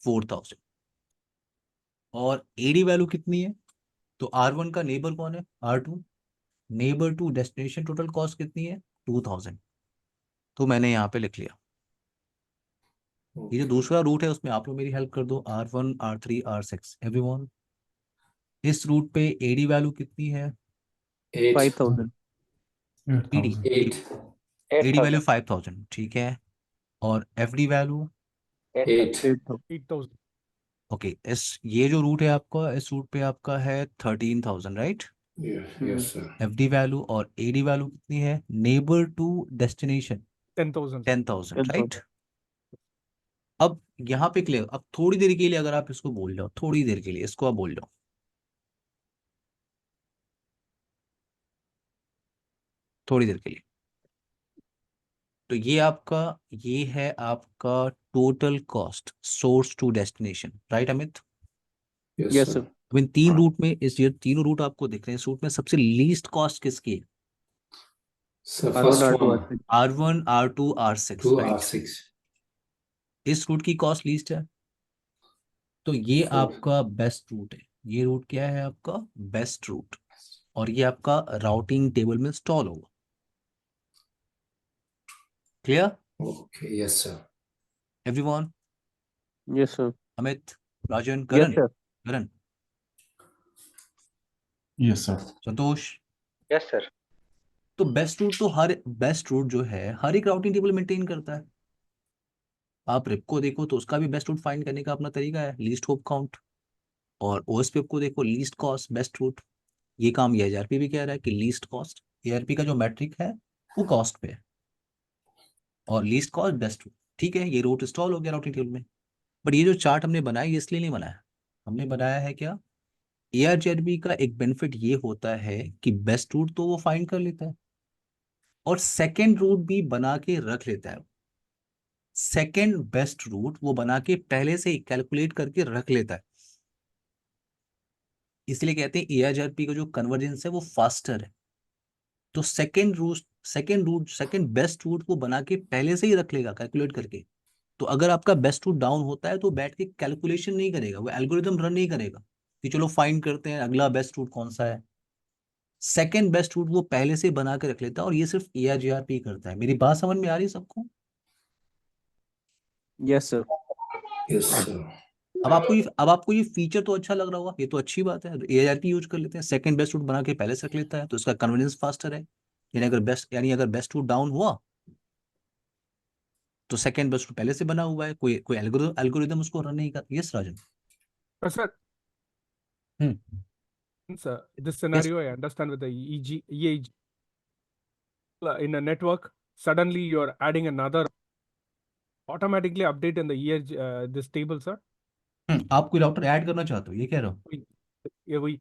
4000। और एडी वैल्यू कितनी है? तो R1 का नेबर कौन है? R2। Neighbour to destination total cost कितनी है? 2000। तो मैंने यहाँ पे लिख लिया। ये जो दूसरा रूट है उसमें आप लोग मेरी हेल्प कर दो, R1 R3 R6 एवरीवन। इस रूट पे एडी वैल्यू कितनी है? 8 5000. AD 8 AD value 8,000. 5000, ठीक है। और एफडी वैल्यू 8 8000. 8,000. ओके। इस ये जो रूट है आपका, इस रूट पे आपका है 13,000, right? Yes sir. FD value और एडी वैल्यू कितनी है? Neighbour to destination 10,000. 10,000, 10,000. राइट? अब यहाँ पे क्लियर। अब थोड़ी देर के लिए अगर आप इसको बोल जाओ, थोड़ी देर के लिए इसको आप बोल जाओ, थोड़ी देर के लिए। तो ये है आपका total cost source to destination, right Amit? Yes Yes, sir. sir. अब इन तीन रूट में, इस ये तीनों रूट आपको दिख रहे हैं, इस रूट में सबसे लीस्ट कॉस्ट किसकी है? Sir R1, first R2, one R6. R1 R2 R6, 2 right? R6 इस रूट की कॉस्ट लीस्ट है। तो ये 4 आपका बेस्ट रूट है। ये रूट क्या है आपका? Best route. और ये आपका राउटिंग टेबल में इंस्टॉल होगा। Clear okay yes sir. Everyone? Yes, sir. Amit, Rajan, Yes, Karan, sir. Karan, Yes, sir. Santosh. Yes, sir. तो बेस्ट रूट जो है हर एक राउटिंग टेबल मेंटेन करता है। आप रिप को देखो तो उसका भी बेस्ट रूट फाइंड करने का अपना तरीका है, लीस्ट होप काउंट। और ओएसपीएफ को देखो, लीस्ट कॉस्ट बेस्ट रूट। ये काम ये एआरपी भी कह रहा है कि लीस्ट कॉस्ट। एआरपी का जो मैट्रिक है वो कॉस्ट पे है, और लीस्ट कॉस्ट बेस्ट रूट। ठीक है, ये रूट इंस्टॉल हो गया राउटिंग टेबल में। बट ये जो चार्ट हमने बनाया ये इसलिए नहीं बनाया। हमने बनाया है क्या? एआरजेआरपी का एक बेनिफिट ये होता है कि बेस्ट रूट तो वो फाइंड कर लेता है, और सेकेंड रूट भी बना के रख लेता है। सेकेंड बेस्ट रूट वो बना के पहले से ही कैलकुलेट करके रख लेता है। इसलिए कहते हैं एआरजेआरपी का जो कन्वर्जेंस है वो फास्टर है। तो सेकेंड बेस्ट रूट वो बना के पहले से ही रख लेगा कैलकुलेट करके। तो अगर आपका बेस्ट रूट डाउन होता है तो बैठ के कैलकुलेशन नहीं करेगा, वो एल्गोरिदम रन नहीं करेगा कि चलो फाइंड करते हैं अगला बेस्ट रूट कौन सा है। सेकेंड बेस्ट रूट वो पहले से बना के रख लेता है, और ये सिर्फ एआरजेआरपी करता है। मेरी बात समझ में आ रही है सबको? Yes, sir. Yes sir. अब आपको ये फीचर तो अच्छा लग रहा होगा, ये तो अच्छी बात है। एआरपी यूज कर लेते हैं, सेकंड बेस्ट रूट बना के पहले से रख लेता है, तो इसका कन्वीनियंस फास्टर है। अगर बेस्ट रूट डाउन हुआ तो सेकंड बेस्ट रूट पहले से बना हुआ है, कोई एल्गोरिदम उसको रन नहीं कर। Yes Rajan? Sir, hmm sir, this yes scenario I understand with the EAG. In a network, suddenly you're adding another automatically update in the EAG, this table, sir. आप कोई राउटर ऐड करना चाहते हो, ये कह रहे हो? We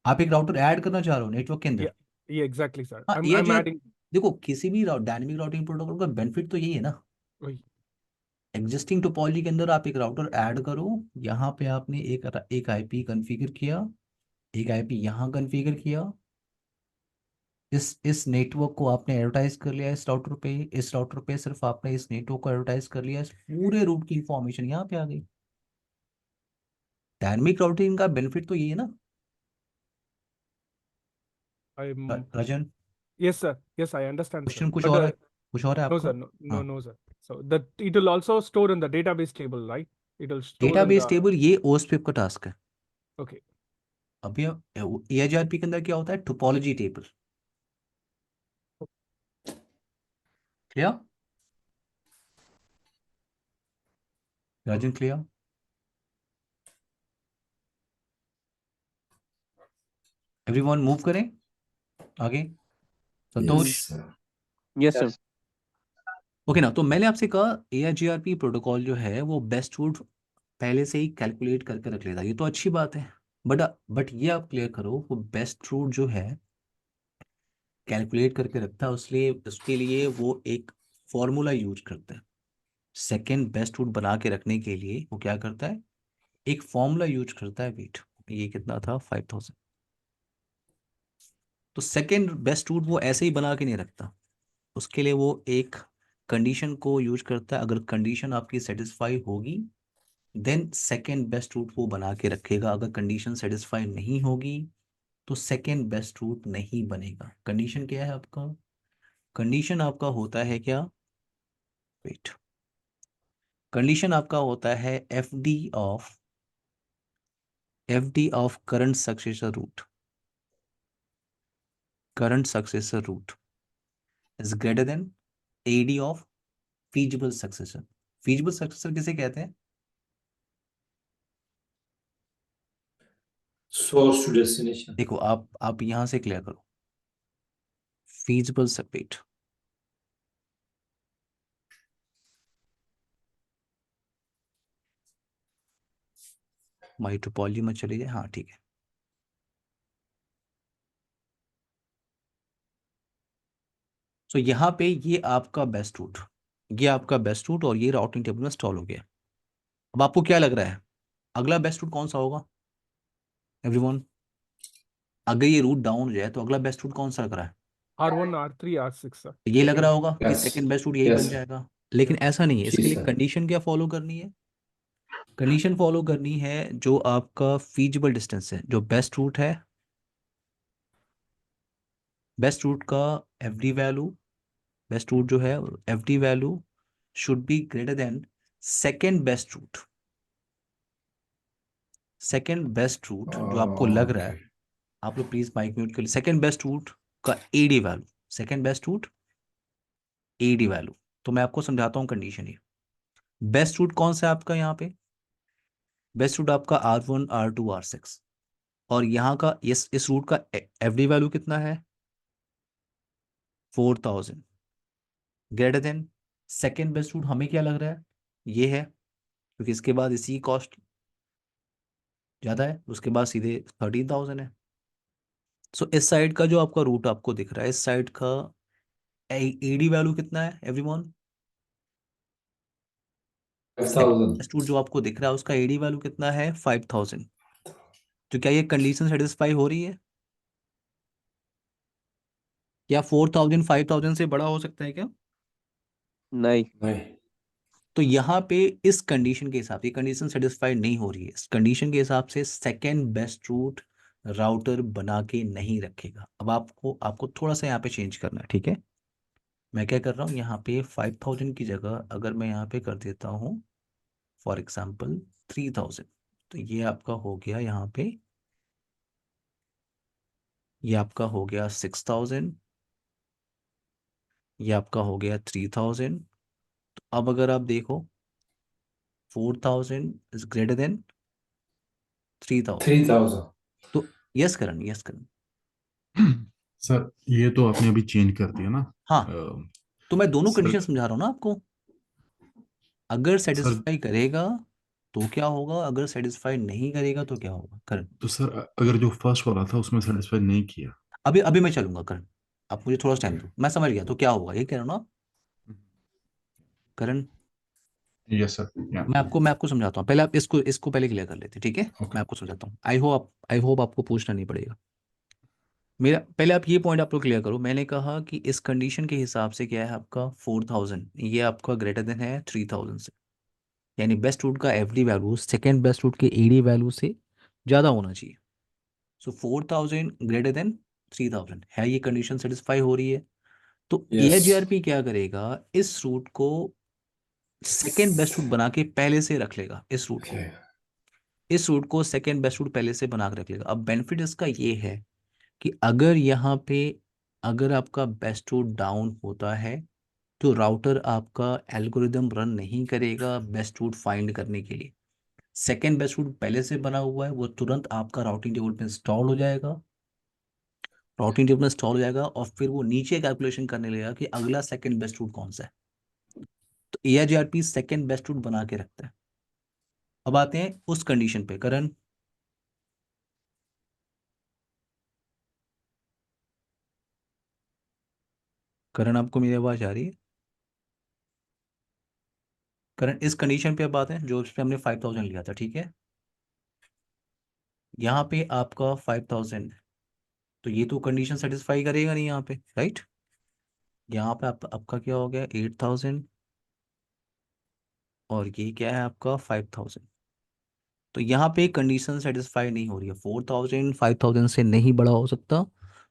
आप एक राउटर ऐड करना चाह रहे हो नेटवर्क के अंदर? yeah, exactly, sir. हाँ, I'm adding. देखो किसी भी डायनेमिक राउटिंग प्रोटोकॉल का बेनिफिट तो यही है ना। वही. एग्जिस्टिंग टोपोलॉजी के अंदर आप एक राउटर ऐड करो, यहाँ पे आपने एक आईपी कॉन्फ़िगर किया, एक आईपी यहाँ कॉन्फ़िगर किया, इस नेटवर्क को आपने एडवर्टाइज कर लिया इस राउटर पे सिर्फ आपने इस नेटवर्क को एडवर्टाइज कर लिया, इस पूरे रूट की इंफॉर्मेशन यहाँ पे आ गई। डायनेमिक राउटिंग का बेनिफिट तो यही है ना I'm Rajan? Yes, sir. Yes, I understand, sir. Question कुछ But और है? कुछ और है no, आपका? sir. No, हाँ, no, sir. So that it will also store in the database table, right? It will store in database the. Table ये OSPF का टास्क है। Okay. अभी एआरपी के अंदर क्या होता है? Topology table. Clear Rajan? Clear? Everyone move करें आगे। Yes Santosh? Sir. Yes, sir. Yes. Okay ना। तो मैंने आपसे कहा एआरजीआरपी प्रोटोकॉल जो है वो बेस्ट रूट पहले से ही कैलकुलेट करके रख लेता है, ये तो अच्छी बात है। बट ये आप क्लियर करो, वो बेस्ट रूट जो है कैलकुलेट करके रखता है, उसके लिए वो एक फॉर्मूला यूज करता है। सेकेंड बेस्ट रूट बना के रखने के लिए वो क्या करता है, एक फॉर्मूला यूज करता है। वेट, ये कितना था, 5000। तो सेकेंड बेस्ट रूट वो ऐसे ही बना के नहीं रखता, उसके लिए वो एक कंडीशन को यूज करता है। अगर कंडीशन आपकी सेटिस्फाई होगी देन सेकेंड बेस्ट रूट वो बना के रखेगा। अगर कंडीशन सेटिस्फाई नहीं होगी तो सेकेंड बेस्ट रूट नहीं बनेगा। कंडीशन क्या है आपका, कंडीशन आपका होता है क्या, वेट, कंडीशन आपका होता है F D of current successor route, current successor route is greater than AD of feasible successor. Feasible successor किसे कहते हैं, सोर्स टू डेस्टिनेशन। देखो आप यहां से क्लियर करो, फीजिबल वेट, माई टोपोलॉजी में चले जाए, हाँ ठीक है। सो यहाँ पे ये आपका बेस्ट रूट, ये आपका बेस्ट रूट और ये राउटिंग टेबल में इंस्टॉल हो गया। अब आपको क्या लग रहा है अगला बेस्ट रूट कौन सा होगा एवरीवन, अगर ये रूट डाउन हो जाए तो अगला बेस्ट रूट कौन सा लग रहा है, R1, R3, R6, sir. ये लग रहा Second. होगा कि यस सेकंड बेस्ट रूट यही बन यस जाएगा। लेकिन ऐसा नहीं है, जी इसके लिए सर। कंडीशन क्या फॉलो करनी है, कंडीशन फॉलो करनी है जो आपका फीजिबल डिस्टेंस है, जो बेस्ट रूट है, बेस्ट रूट का एफडी वैल्यू, बेस्ट रूट जो है FD value should be greater than second best route, second best route जो आपको लग रहा ओके। है, आप लोग प्लीज माइक म्यूट कर, सेकंड बेस्ट रूट का AD value, second best route AD value. तो मैं आपको समझाता हूँ कंडीशन ये, बेस्ट रूट कौन सा है आपका यहाँ पे, बेस्ट रूट आपका R1, R2, R6, और यहाँ का इस रूट का एफडी वैल्यू कितना है 4000, greater than second best route हमें क्या लग रहा है ये है, क्योंकि इसके बाद इसी कॉस्ट ज़्यादा है, उसके बाद सीधे 13000 है। सो इस साइड का जो आपका रूट आपको दिख रहा है, इस साइड का एडी वैल्यू कितना है एवरीवन, सेकंड 5000। बेस्ट रूट जो आपको दिख रहा है उसका एडी वैल्यू कितना है 5000। तो क्या ये कंडीशन सेटिस्फाई हो रही है, क्या 4000 5000 से बड़ा हो सकता है क्या, नहीं। नहीं। तो यहाँ पे इस कंडीशन के हिसाब से कंडीशन सेटिस्फाइड नहीं हो रही है, इस कंडीशन के हिसाब से सेकेंड बेस्ट रूट राउटर बना के नहीं रखेगा। अब आपको थोड़ा सा यहाँ पे चेंज करना है, ठीक है। मैं क्या कर रहा हूँ यहाँ पे 5000 की जगह अगर मैं यहाँ पे कर देता हूँ फॉर एग्जाम्पल 3000, तो ये आपका हो गया यहाँ पे, ये आपका हो गया 6000, ये आपका हो गया 3000। तो अब अगर आप देखो 4000 इज ग्रेटर देन 3000, 3000। तो यस करण, यस करण, सर ये तो आपने अभी चेंज कर दिया ना। हाँ तो मैं दोनों सर कंडीशन समझा रहा हूँ ना आपको, अगर सर सेटिस्फाई करेगा तो क्या होगा, अगर सेटिस्फाई नहीं करेगा तो क्या होगा करण। तो सर अगर जो फर्स्ट वाला था उसमें सेटिस्फाई नहीं किया। अभी अभी मैं चलूंगा करण, आप मुझे थोड़ा टाइम दो, मैं समझ गया तो क्या होगा ये कह रहा हूँ ना करण। यस सर या मैं आपको समझाता हूँ, पहले आप इसको इसको पहले क्लियर कर लेते हैं, ठीक है। मैं ओके। आपको समझाता हूँ, आई होप आपको पूछना नहीं पड़ेगा। मेरा पहले आप ये पॉइंट आप लोग क्लियर करो, मैंने कहा कि इस कंडीशन के हिसाब से क्या है आपका 4000, ये आपका ग्रेटर देन है 3000 से, यानी बेस्ट रूट का FD value second best route के एडी वैल्यू से ज़्यादा होना चाहिए। सो 4000 ग्रेटर देन 3000 है, ये कंडीशन सेटिस्फाई हो रही है। तो यस। एआईजीआरपी क्या करेगा, इस रूट को सेकेंड बेस्ट रूट बना के पहले से रख लेगा, ओके। इस रूट को सेकेंड बेस्ट रूट पहले से बना के रख लेगा। अब बेनिफिट इसका ये है कि अगर यहाँ पे अगर आपका बेस्ट रूट डाउन होता है तो राउटर आपका एल्गोरिदम रन नहीं करेगा बेस्ट रूट फाइंड करने के लिए। सेकेंड बेस्ट रूट पहले से बना हुआ है, वो तुरंत आपका राउटिंग टेबल पे इंस्टॉल हो जाएगा, राउटिंग टेबल में इंस्टॉल हो जाएगा और फिर वो नीचे कैलकुलेशन करने लगेगा कि अगला सेकेंड बेस्ट रूट कौन सा है। तो एआरजीआरपी सेकेंड बेस्ट रूट बना के रखता है। अब आते हैं उस कंडीशन पे, करण करण आपको मेरी आवाज आ रही है, करंट इस कंडीशन पे अब बात है जो इस पे हमने 5000 लिया था, ठीक है। यहाँ पे आपका 5000, तो ये तो कंडीशन सेटिस्फाई करेगा नहीं यहाँ पे, राइट। यहाँ पे आपका क्या हो गया 8000, और ये क्या है आपका 5000। तो यहाँ पे कंडीशन सेटिस्फाई नहीं हो रही है, 4000 5000 से नहीं बड़ा हो सकता,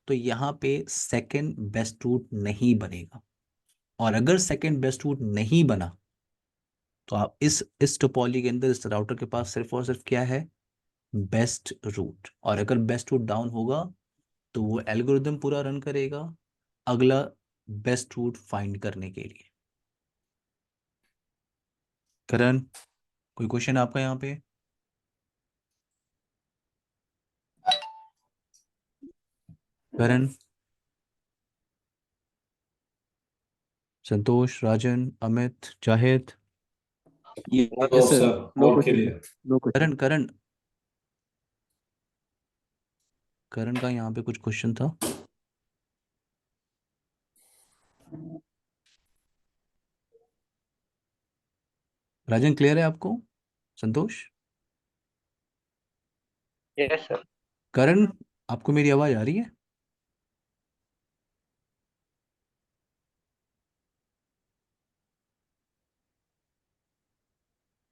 तो यहाँ पे सेकंड बेस्ट रूट नहीं बनेगा। और अगर सेकंड बेस्ट रूट नहीं बना तो आप इस टोपोलॉजी के अंदर इस राउटर के पास सिर्फ और सिर्फ क्या है, बेस्ट रूट। और अगर बेस्ट रूट डाउन होगा तो वो एल्गोरिदम पूरा रन करेगा अगला बेस्ट रूट फाइंड करने के लिए। करण, कोई क्वेश्चन आपका यहाँ पे? Karan, Santosh, Rajan, Amit, Zahid? No yes sir, sir, no all question, clear. No question. Karan Karan Karan का यहाँ पे कुछ क्वेश्चन था। राजन क्लियर है आपको? संतोष? Yes sir. करण, आपको मेरी आवाज आ रही है?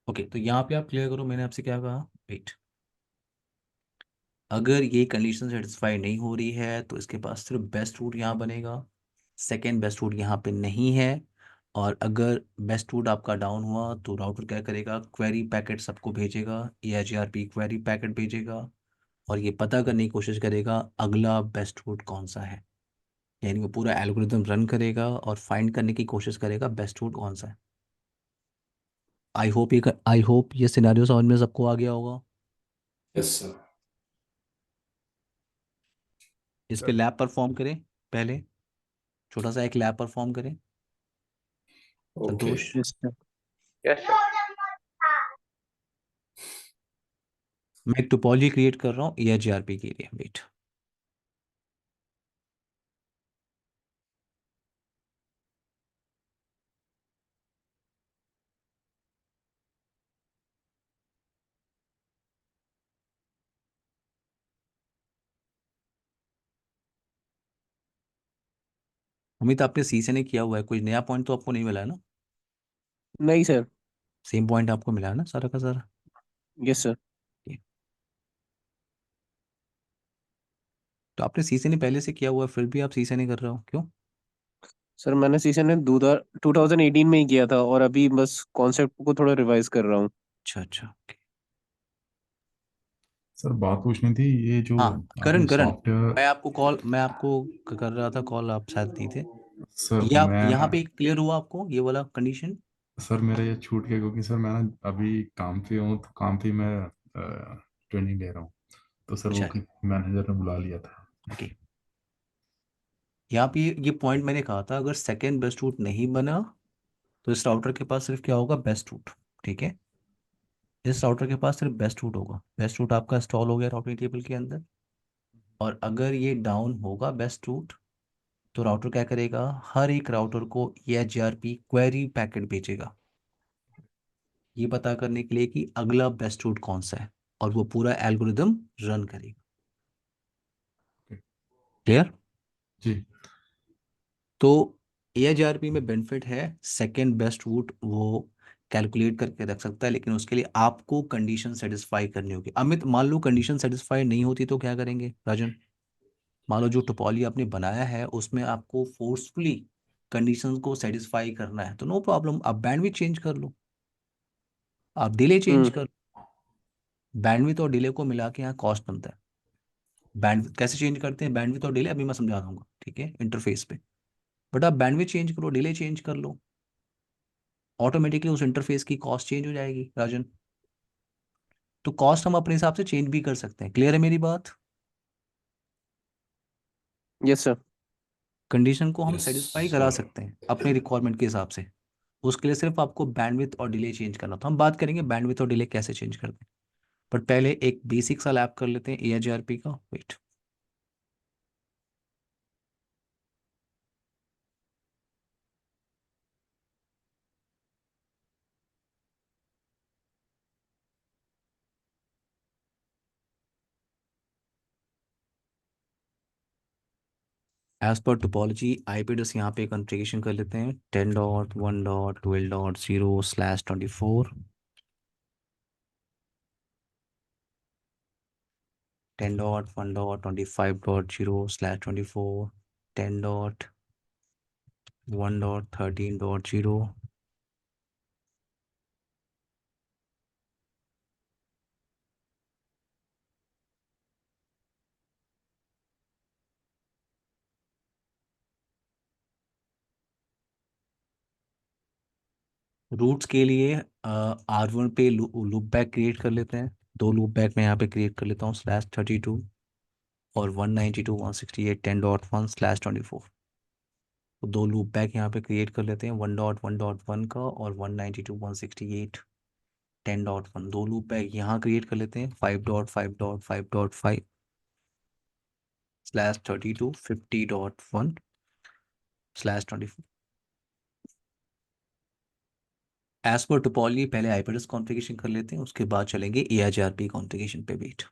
ओके, तो यहाँ पे आप क्लियर करो, मैंने आपसे क्या कहा, वेट। अगर ये कंडीशन सेटिस्फाई नहीं हो रही है तो इसके पास सिर्फ बेस्ट रूट यहाँ बनेगा, सेकेंड बेस्ट रूट यहाँ पे नहीं है। और अगर बेस्ट रूट आपका डाउन हुआ तो राउटर क्या करेगा, क्वेरी पैकेट सबको भेजेगा, ARGRP क्वेरी पैकेट भेजेगा, और ये पता करने की कोशिश करेगा अगला बेस्ट रूट कौन सा है। यानी वो पूरा एल्गोरिदम रन करेगा और फाइंड करने की कोशिश करेगा बेस्ट रूट कौन सा है। आई होप ये सिनेरियो समझ में सबको आ गया होगा। Yes sir. इस पे लैब परफॉर्म करें पहले, छोटा सा एक लैब परफॉर्म करें। ओके। संतोष, यस सर। Yes sir. मैं एक टोपोलॉजी क्रिएट कर रहा हूँ ARGRP के लिए, वेट। अमित, आपने सी से नहीं किया हुआ है, कोई नया पॉइंट तो आपको नहीं मिला है ना? नहीं सर। सेम पॉइंट आपको मिला है ना सारा का सारा? Yes sir. ये। तो आपने सी से नहीं पहले से किया हुआ है, फिर भी आप सी से नहीं कर रहे हो, क्यों? सर मैंने सीजन ने 2018 में ही किया था, और अभी बस कॉन्सेप्ट को थोड़ा रिवाइज कर रहा हूँ। अच्छा अच्छा, okay। सर बात पूछनी थी, ये जो हाँ, करण आपने करण, सॉफ्टवेयर। मैं आपको कर रहा था कॉल, आप शायद नहीं थे। सर ये आप यहाँ पे मैं क्लियर हुआ आपको ये वाला कंडीशन? सर मेरा ये छूट गया क्योंकि सर मैं ना अभी काम पे हूँ, तो काम पे मैं ट्रेनिंग ले रहा हूँ, तो सर वो अच्छा, मैनेजर ने बुला लिया था। ओके। यहाँ पे ये पॉइंट मैंने कहा था, अगर सेकेंड बेस्ट रूट नहीं बना तो इस राउटर के पास सिर्फ क्या होगा, बेस्ट रूट, ठीक है। इस राउटर के पास सिर्फ बेस्ट रूट होगा, बेस्ट रूट आपका इंस्टॉल हो गया राउटिंग टेबल के अंदर। और अगर ये डाउन होगा बेस्ट रूट तो राउटर क्या करेगा, हर एक राउटर को यह JRP क्वेरी पैकेट भेजेगा, ये पता करने के लिए कि अगला बेस्ट रूट कौन सा है, और वो पूरा एल्गोरिदम रन करेगा। क्लियर? जी। तो ARGRP में बेनिफिट है, सेकेंड बेस्ट रूट वो कैलकुलेट करके रख सकता है, लेकिन उसके लिए आपको कंडीशन सेटिस्फाई करनी होगी। अमित, मान लो कंडीशन सेटिस्फाई नहीं होती तो क्या करेंगे राजन? मान लो जो टोपोलॉजी आपने बनाया है उसमें आपको फोर्सफुली कंडीशंस को सेटिस्फाई करना है, तो नो प्रॉब्लम, आप बैंडविड्थ चेंज कर लो, आप डिले चेंज हम्म। कर। बैंडविड्थ और डिले को मिला के यहाँ कॉस्ट बनता है। बैंडविड्थ कैसे चेंज करते हैं, बैंडविड्थ और डिले अभी मैं समझा दूंगा, ठीक है, इंटरफेस पे। बट आप बैंडविड्थ चेंज करो, डिले चेंज कर लो, ऑटोमेटिकली उस इंटरफेस की कॉस्ट चेंज हो जाएगी राजन। तो कॉस्ट हम अपने हिसाब से चेंज भी कर सकते हैं। क्लियर है मेरी बात? Yes sir. कंडीशन को हम यस सेटिस्फाई करा सर। सकते हैं अपने रिक्वायरमेंट के हिसाब से। उसके लिए सिर्फ आपको बैंडविड्थ और डिले चेंज करना, तो हम बात करेंगे बैंडविड्थ और डिले कैसे चेंज करते हैं। बट पहले एक बेसिक सा लैब कर लेते हैं ARGRP का, wait. As per topology IP address यहाँ पे कॉन्फ़िगरेशन कर लेते हैं 10.1.12.0/24 10.1.25.0/24 10.1.13.0 रूट्स के लिए R1 पे लूप बैक क्रिएट कर लेते हैं। 2 लूप बैक मैं यहाँ पे क्रिएट कर लेता हूँ /32 और 192.168.10.1/24। तो 2 लूप बैक यहाँ पे क्रिएट कर लेते हैं 1.1.1 का और 192.168.10.1। 2 लूप बैक यहाँ क्रिएट कर लेते हैं 5.5.5.5/32 50.1/24। एज पर टोपोलॉजी पहले आईपी एड्रेस कॉन्फ़िगरेशन कर लेते हैं, उसके बाद चलेंगे ARGRP कॉन्फ़िगरेशन पे वेट।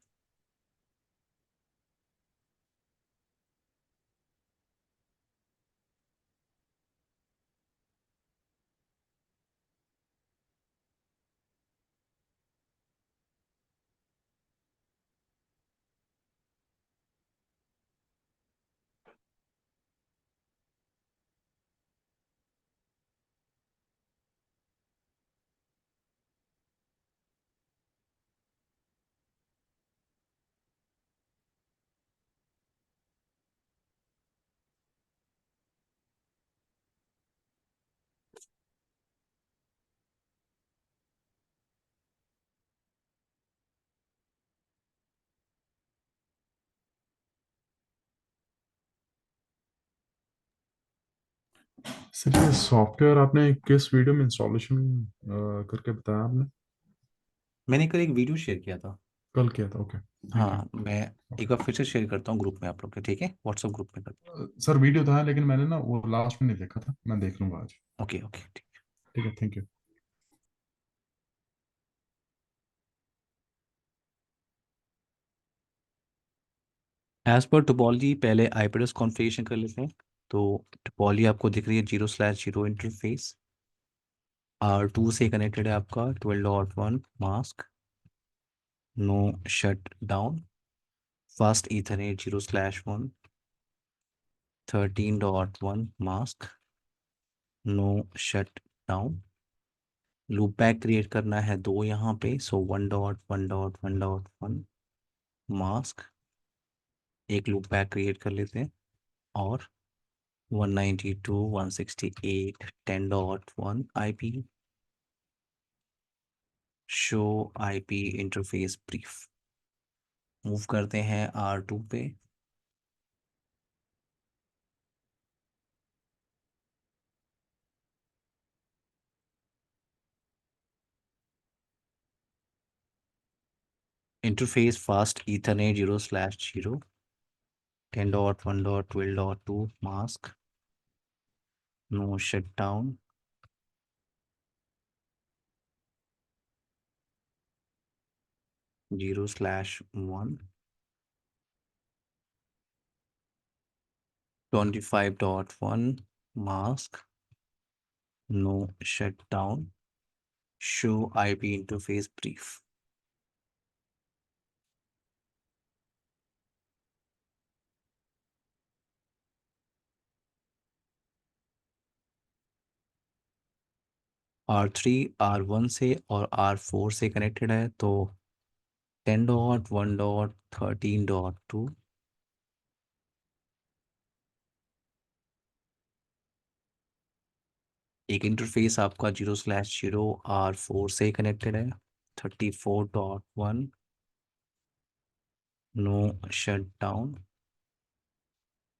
सर ये सॉफ्टवेयर आपने किस वीडियो में इंस्टॉलेशन करके बताया आपने? मैंने कल एक वीडियो शेयर किया था। कल किया था, ओके थैंक यू। हाँ, मैं एक बार फिर से शेयर करता हूँ ग्रुप में आप लोग के, ठीक है? व्हाट्सएप ग्रुप में कर। सर वीडियो था लेकिन मैंने ना वो लास्ट में नहीं देखा था, मैं देख लूंगा आज। ओके ओके ठीक। ठीक है, thank you. As per topology पहले आईपी एड्रेस कॉन्फ़िगरेशन कर लेते हैं। तो टोपोलॉजी आपको दिख रही है 0/0 इंटरफेस। R2 से कनेक्टेड है आपका 12.1 mask no shut down first Ethernet 0/1 13.1 mask no shut down. Loop back create करना है 2 यहाँ पे, सो 1.1.1.1 मास्क एक लूप बैक क्रिएट कर लेते हैं और 192.168.10.1 IP show IP interface brief. Move करते हैं R2 पे। Interface fast Ethernet 0/0 10.1.12.2 mask no shut down 0/1 25.1 mask no shutdown show IP interface brief। R3 R1 से और R4 से कनेक्टेड है, तो 10.1.13.2 एक इंटरफेस आपका 0/0 R4 से कनेक्टेड है 34.1 no shut down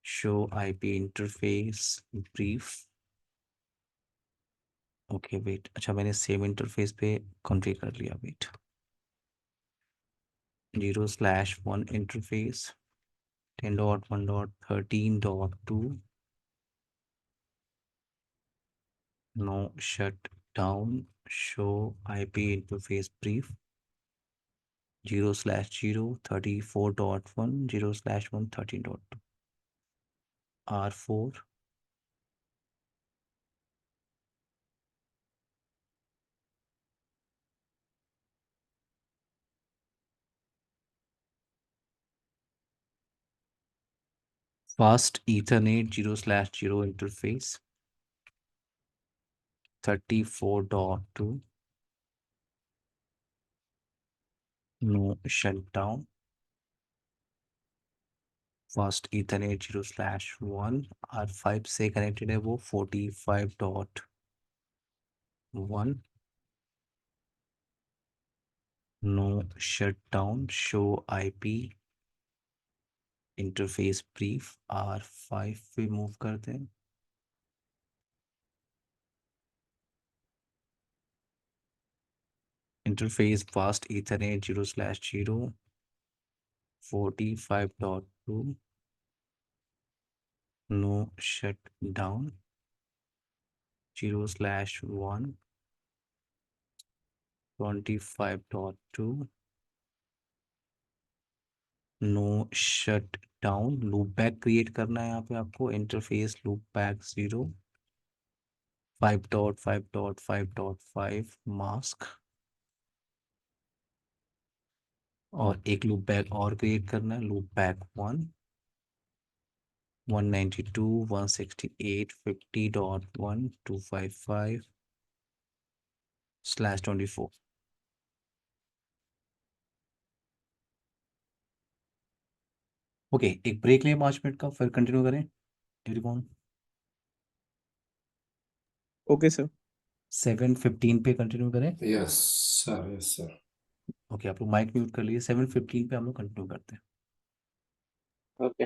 show IP interface brief. Okay wait, अच्छा मैंने सेम इंटरफेस पे कॉन्फ़िगर कर लिया, wait. 0/1 interface 10.1.13.2 no shut down show IP interface brief 0/0 34.1 0/1 13.2। R4, fast Ethernet 0/0 interface 34.2, no shutdown. Fast Ethernet 0/1 R5 से connected है वो 45.1, no shutdown. show IP interface brief R5 पे move करते हैं. Interface fast Ethernet 0/0 45.2, no shutdown 0/1 25.2, no shut down. Loop back create करना है यहाँ पे आपको. इंटरफेस लूप बैक 0 5.5.5.5 मास्क, और एक लूप बैक और क्रिएट करना है. Loop back 192.168.50.1 255/24. ओके, एक ब्रेक लें 5 मिनट का, फिर कंटिन्यू करें एवरीवन. Okay sir. 7:15 पे कंटिन्यू करें. Yes sir, yes sir. Okay, आप लोग माइक म्यूट कर लीजिए. 7:15 पे हम लोग कंटिन्यू करते हैं. ओके.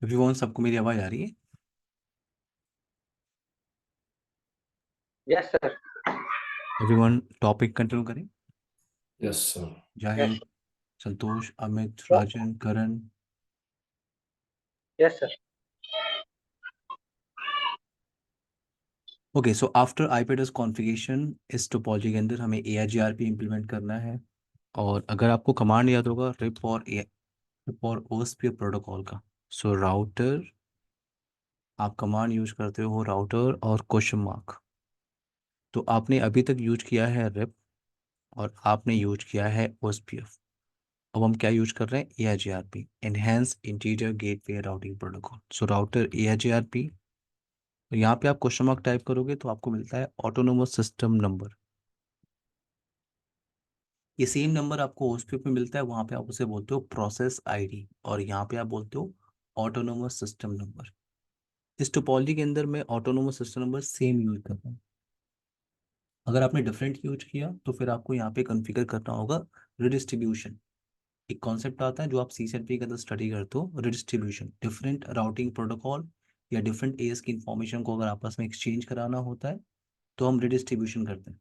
एवरीवन, सबको मेरी आवाज़ आ रही है? Yes, sir. Everyone, topic continue करें। Yes sir. जय Yes. हिंद। Santosh, Amit, Yes, Rajan, Karan. yes, sir. Okay, so after IPS configuration इस टोपोलॉजी के अंदर हमें ARGRP इम्प्लीमेंट करना है। और अगर आपको कमांड याद होगा रिप और OSPF प्रोटोकॉल का, सो राउटर, आप कमांड यूज करते हो राउटर और क्वेश्चन मार्क। तो आपने अभी तक यूज किया है रिप और आपने यूज किया है OSPF। अब हम क्या यूज कर रहे हैं? ARGRP, enhance interior gateway routing protocol. So router ARGRP, तो यहाँ पे आप क्वेश्चन मार्क टाइप करोगे तो आपको मिलता है ऑटोनोमस सिस्टम नंबर। ये सेम नंबर आपको OSPF में मिलता है, वहाँ पे आप उसे बोलते हो प्रोसेस आईडी, और यहाँ पे आप बोलते हो ऑटोनोमस सिस्टम नंबर। इस टोपोलॉजी के अंदर मैं autonomous system number same use कर रहा हूँ। अगर आपने डिफरेंट यूज किया तो फिर आपको यहाँ पे कॉन्फ़िगर करना होगा रिडिस्ट्रीब्यूशन। एक कॉन्सेप्ट आता है जो आप CCNP के अंदर स्टडी करते हो, रिडिस्ट्रीब्यूशन। डिफरेंट राउटिंग प्रोटोकॉल या डिफरेंट एएस की इंफॉर्मेशन को अगर आपस में एक्सचेंज कराना होता है तो हम रिडिस्ट्रीब्यूशन करते हैं।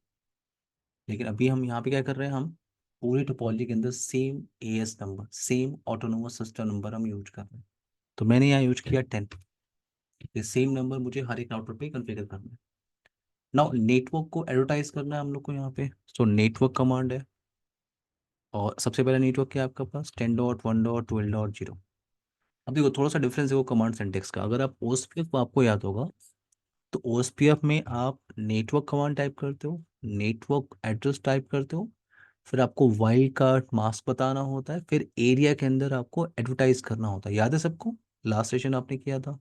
लेकिन अभी हम यहाँ पे क्या कर रहे हैं? हम पूरी टोपोलॉजी के अंदर same as number, same autonomous system number हम यूज कर रहे हैं। तो मैंने यहाँ यूज किया 10। ये सेम नंबर मुझे हर एक राउटर पे कॉन्फ़िगर करना है। नाउ नेटवर्क को एडवर्टाइज करना है हम लोग को यहाँ पे। सो नेटवर्क कमांड है, और सबसे पहला नेटवर्क क्या है आपके पास? 10.1.12.0। अब देखो थोड़ा सा डिफरेंस है वो कमांड सिंटेक्स का। अगर आप OSPF, आपको याद होगा, तो OSPF में आप नेटवर्क कमांड टाइप करते हो, नेटवर्क एड्रेस टाइप करते हो, फिर आपको वाइल्ड कार्ड मास्क बताना होता है, फिर एरिया के अंदर आपको एडवर्टाइज करना होता है। याद है सबको? लास्ट सेशन आपने किया था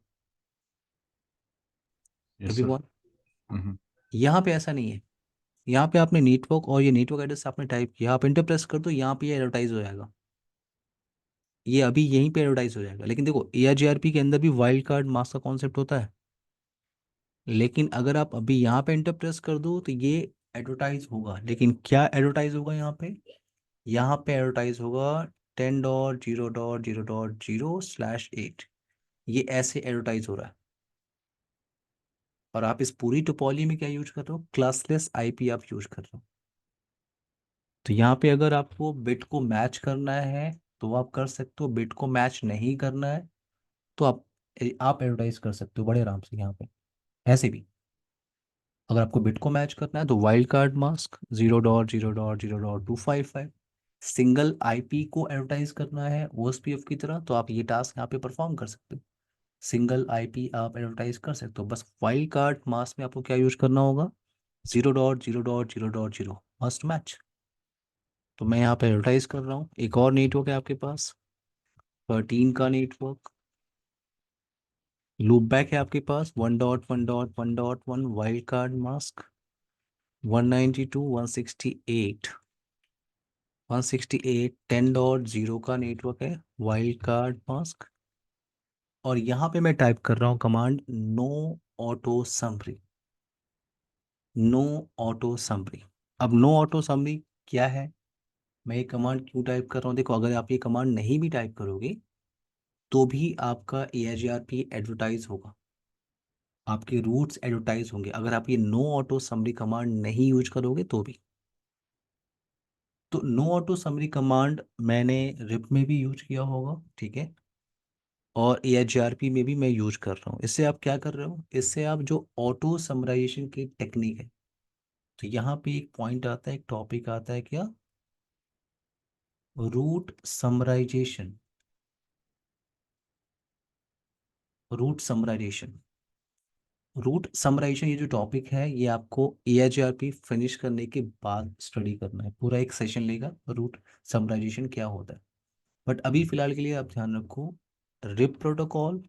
यस सर। एवरीवन। यहाँ पे ऐसा नहीं है। यहाँ पे आपने नेटवर्क और ये नेटवर्क एड्रेस आपने टाइप किया, आप इंटर प्रेस कर दो, यहाँ पे ये एडवर्टाइज हो जाएगा। ये अभी यहीं पे एडवर्टाइज हो जाएगा। लेकिन देखो ARGRP के अंदर भी वाइल्ड कार्ड मास्क का कॉन्सेप्ट होता है। लेकिन अगर आप अभी यहाँ पे इंटर प्रेस कर दो तो ये एडवर्टाइज होगा। लेकिन क्या एडवर्टाइज होगा यहाँ पे? यहाँ पे एडवर्टाइज होगा 10.0.0.0/8। ये ऐसे एडवर्टाइज हो रहा है। और आप इस पूरी टोपोलॉजी में क्या यूज कर रहे हो? क्लासलेस IP आप यूज कर रहे हो। तो यहाँ पे अगर आपको बिट को मैच करना है तो आप कर सकते हो, बिट को मैच नहीं करना है तो आप एडवर्टाइज कर सकते हो बड़े आराम से यहाँ पे। ऐसे भी अगर आपको बिट को मैच करना है तो wild card mask 0.0.0.255। Single IP को एडवर्टाइज करना है OSPF की तरह, तो आप ये टास्क यहाँ पे परफॉर्म कर सकते हो। सिंगल IP आप एडवर्टाइज कर सकते हो। बस वाइल्ड कार्ड मास्क में आपको क्या यूज करना होगा? 0.0.0.0 मस्ट मैच। तो मैं यहाँ पे एडवर्टाइज कर रहा हूँ। एक और नेटवर्क है आपके पास, 13 का नेटवर्क। लूप बैक है आपके पास 1.1.1.1 वाइल्ड कार्ड मास्क 192 168 168 10.0 का नेटवर्क है वाइल्ड कार्ड मास्क। और यहाँ पे मैं टाइप कर रहा हूँ command no auto summary. No auto summary. अब नो ऑटो समरी क्या है? मैं ये कमांड क्यों टाइप कर रहा हूँ? देखो अगर आप ये कमांड नहीं भी टाइप करोगे तो भी आपका ARGRP एडवर्टाइज होगा, आपके रूट्स एडवर्टाइज होंगे, अगर आप ये नो ऑटो समरी कमांड नहीं यूज करोगे तो भी। तो नो ऑटो समरी कमांड मैंने रिप में भी यूज किया होगा, ठीक है, और ARGRP में भी मैं यूज कर रहा हूँ। इससे आप क्या कर रहे हो? इससे आप जो ऑटो समराइजेशन की टेक्निक है, तो यहाँ पे एक पॉइंट आता है, एक टॉपिक आता है, क्या? Route summarization. Route summarization. Route summarization ये जो टॉपिक है ये आपको ARGRP फिनिश करने के बाद स्टडी करना है। पूरा एक सेशन लेगा रूट समराइजेशन क्या होता है। बट अभी फिलहाल के लिए आप ध्यान रखो, RIP protocol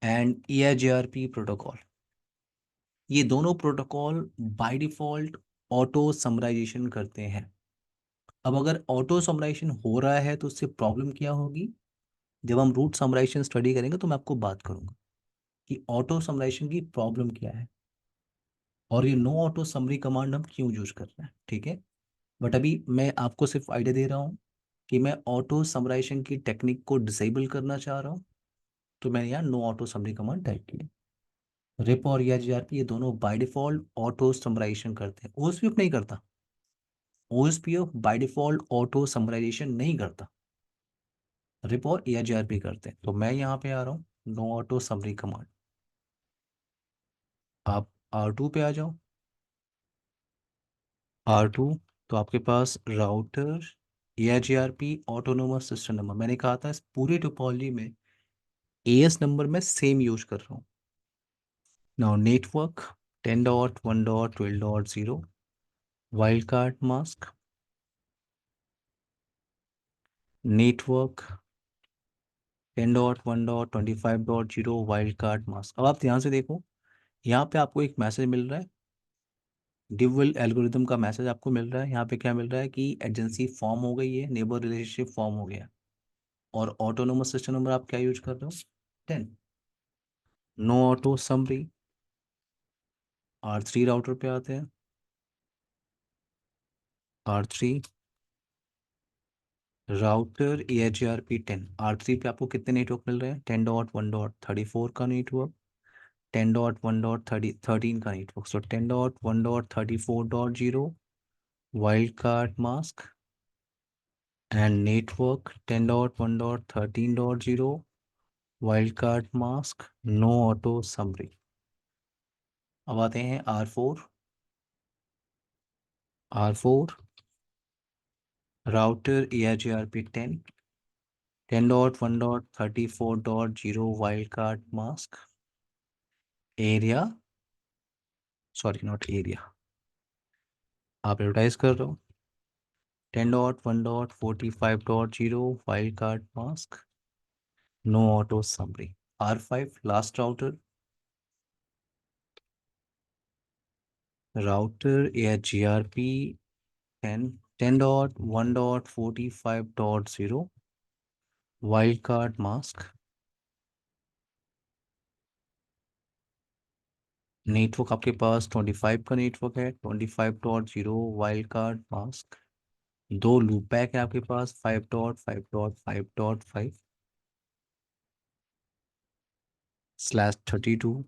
and ARGRP protocol, ये दोनों protocol by default auto summarization करते हैं। अब अगर ऑटो समराइजेशन हो रहा है तो उससे प्रॉब्लम क्या होगी? जब हम रूट समराइजेशन स्टडी करेंगे तो मैं आपको बात करूंगा कि ऑटो समराइजेशन की प्रॉब्लम क्या है और ये नो ऑटो समरी कमांड हम क्यों यूज कर रहे हैं, ठीक है। बट अभी मैं आपको सिर्फ आइडिया दे रहा हूँ कि मैं ऑटो समराइजेशन की टेक्निक को डिसेबल करना चाह रहा हूँ तो मैंने यहाँ no auto summary command type किया। रिप और EIGRP ये दोनों बाय डिफॉल्ट ऑटो समराइजेशन करते हैं, OSPF नहीं करता। OSPF by default auto summarization नहीं करता, रिप और EIGRP करते हैं। तो मैं यहाँ पे आ रहा हूँ नो ऑटो समरी कमांड। आप R2 पे आ जाओ। R2 तो आपके पास router, EIGRP, autonomous system number. मैंने कहा था इस पूरी टोपोलॉजी में AS नंबर मैं सेम यूज कर रहा हूँ। Now network 10.1.12.0 wild card mask, network 10.1.25.0 wild card mask. अब आप ध्यान से देखो, यहाँ पे आपको एक मैसेज मिल रहा है, डिवल एल्गोरिथम का मैसेज आपको मिल रहा है। यहाँ पे क्या मिल रहा है कि एजेंसी फॉर्म हो गई है, नेबर रिलेशनशिप फॉर्म हो गया। और ऑटोनोमस सिस्टम नंबर आप क्या यूज कर रहे हो? 10। No auto summary. R3 router पे आते हैं। R3 router EIGRP 10। R3 पे आपको कितने नेटवर्क मिल रहे हैं? 10.1.34 का नेटवर्क, 10.1.13 का network. So 10.1.34.0 wild card mask and network 10.1.13.0 wild card mask, no auto summary. अब आते हैं R4। R4 router EIGRP 10, 10.1.34.0 wild card mask, area, sorry not area, आप एडवर्टाइज कर रहे हो। 10.1.45.0 wild card mask, no auto summary. R5 last router, router EIGRP 10, 10.1.45.0 wild card mask, network आपके पास 25 का नेटवर्क है, 25.0 वाइल्ड कार्ड मास्क। दो loop back है आपके पास, 5.5.5.5 स्लैश 32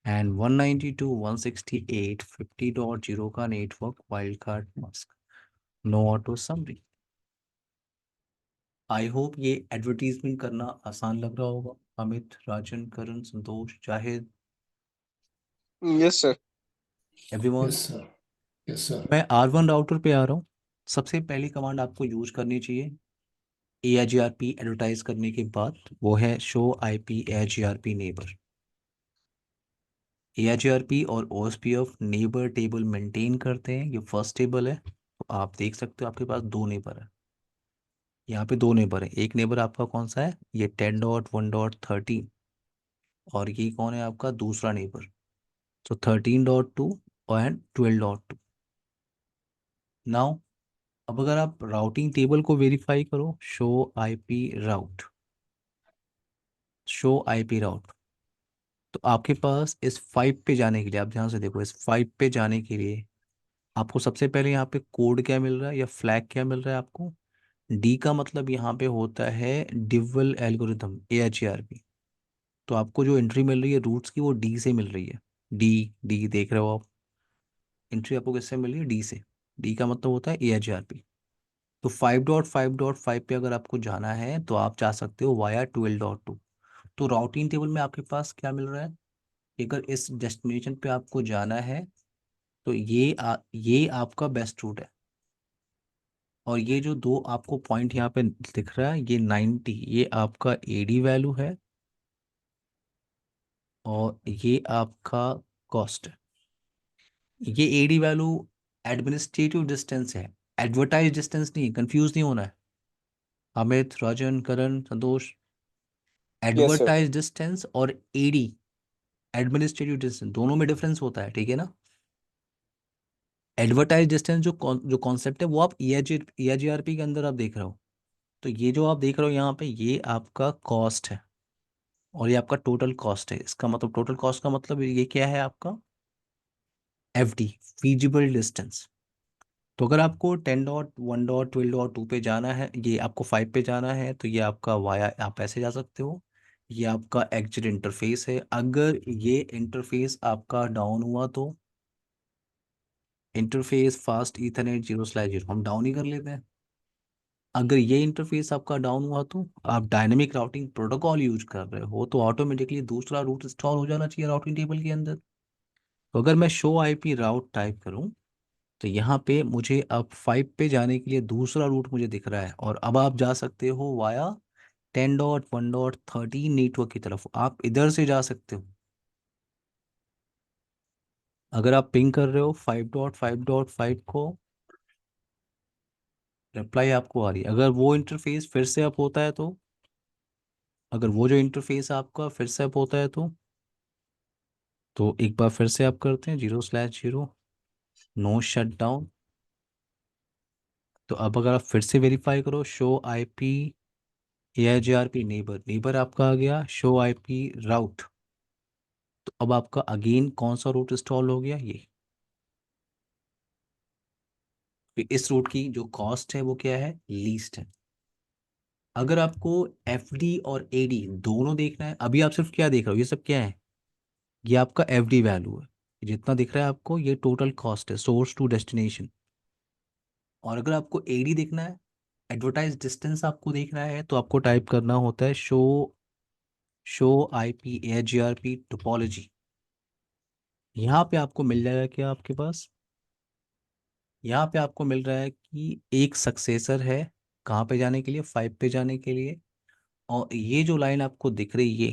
एंड 192.168.50.0 का network wild card mask, no auto summary. I hope ये एडवर्टीजमेंट करना आसान लग रहा होगा। Amit, Rajan, Karan, Santosh, Zahid, Yes, sir. Everyone. Yes sir, yes sir. मैं R1 राउटर पे आ रहा हूँ। सबसे पहली कमांड आपको यूज करनी चाहिए EIGRP एडवर्टाइज करने के बाद, वो है show IP EIGRP neighbour. EIGRP और OSPF नेबर टेबल मेंटेन करते हैं। ये फर्स्ट टेबल है, तो आप देख सकते हो आपके पास दो नेबर है। यहाँ पे दो नेबर है। एक नेबर आपका कौन सा है? ये 10.1.13। और ये कौन है आपका दूसरा नेबर? तो 13.2 एंड 12.2। नाउ अब अगर आप राउटिंग टेबल को वेरीफाई करो, शो IP राउट, तो आपके पास इस 5 पे जाने के लिए, आप ध्यान से देखो, इस 5 पे जाने के लिए आपको सबसे पहले यहाँ पे कोड क्या मिल रहा है या फ्लैग क्या मिल रहा है आपको? डी का मतलब यहाँ पे होता है डिवल एल्गोरिथम EIGRP। तो आपको जो एंट्री मिल रही है रूट्स की, वो डी से मिल रही है। डी डी देख रहे हो आप, एंट्री आपको किससे मिल रही है? डी से। डी का मतलब होता है EIGRP। तो 5.5.5 पे अगर आपको जाना है तो आप जा सकते हो वाया 12.2। तो राउटिंग टेबल में आपके पास क्या मिल रहा है कि अगर इस डेस्टिनेशन पे आपको जाना है तो ये आपका बेस्ट रूट है। और ये जो दो आपको पॉइंट यहाँ पे दिख रहा है, ये 90, ये आपका AD वैल्यू है और ये आपका कॉस्ट है। ये AD वैल्यू एडमिनिस्ट्रेटिव डिस्टेंस है, एडवर्टाइज डिस्टेंस नहीं, कंफ्यूज नहीं होना है। अमित, राजन, करण, संतोष, Yes, sir. एडवर्टाइज डिस्टेंस और AD एडमिनिस्ट्रेटिव डिस्टेंस दोनों में डिफरेंस होता है, ठीक है ना? एडवर्टाइज डिस्टेंस जो कॉन्सेप्ट है वो आप EIGRP के अंदर आप देख रहे हो। तो ये जो आप देख रहे हो यहाँ पे, ये आपका कॉस्ट है और ये आपका टोटल कॉस्ट है। इसका मतलब टोटल कॉस्ट का मतलब ये क्या है आपका? FD, feasible distance. तो अगर आपको 10.1.12.2 पे जाना है, ये आपको 5 पे जाना है, तो ये आपका वाया आप ऐसे जा सकते हो ये आपका एग्जिट इंटरफेस है। अगर ये इंटरफेस आपका डाउन हुआ तो इंटरफेस फास्ट ईथरनेट 0/0 हम डाउन ही कर लेते हैं। अगर ये इंटरफेस आपका डाउन हुआ तो आप डायनेमिक राउटिंग प्रोटोकॉल यूज कर रहे हो तो ऑटोमेटिकली दूसरा रूट इंस्टॉल हो जाना चाहिए राउटिंग टेबल के अंदर। तो अगर मैं शो आईपी राउट टाइप करूं तो यहाँ पे मुझे अब 5 पे जाने के लिए दूसरा रूट मुझे दिख रहा है, और अब आप जा सकते हो वाया 10.1.13 नेटवर्क की तरफ, आप इधर से जा सकते हो। अगर आप पिंग कर रहे हो 5.5.5 को, रिप्लाई आपको आ रही है। अगर वो इंटरफेस फिर से अप होता है तो, अगर वो जो इंटरफेस आपका फिर से अप होता है तो एक बार फिर से आप करते हैं 0/0 नो शट डाउन। तो अब अगर आप फिर से वेरीफाई करो show IP AIGRP neighbour, neighbour आपका आ गया, शो आईपी राउट, तो अब आपका अगेन कौन सा रूट इंस्टॉल हो गया, ये। तो इस रूट की जो कॉस्ट है वो क्या है, लीस्ट है। अगर आपको FD और AD दोनों देखना है, अभी आप सिर्फ क्या देख रहे हो, ये सब क्या है, ये आपका FD वैल्यू है, जितना दिख रहा है आपको ये टोटल कॉस्ट है सोर्स टू डेस्टिनेशन। और अगर आपको AD देखना है, एडवर्टाइज डिस्टेंस आपको देखना है, तो आपको टाइप करना होता है शो IP AIGRP टोपोलॉजी। यहाँ पे आपको मिल जाएगा क्या आपके पास, यहाँ पे आपको मिल रहा है कि एक सक्सेसर है कहाँ पे जाने के लिए, 5 पे जाने के लिए। और ये जो लाइन आपको दिख रही है,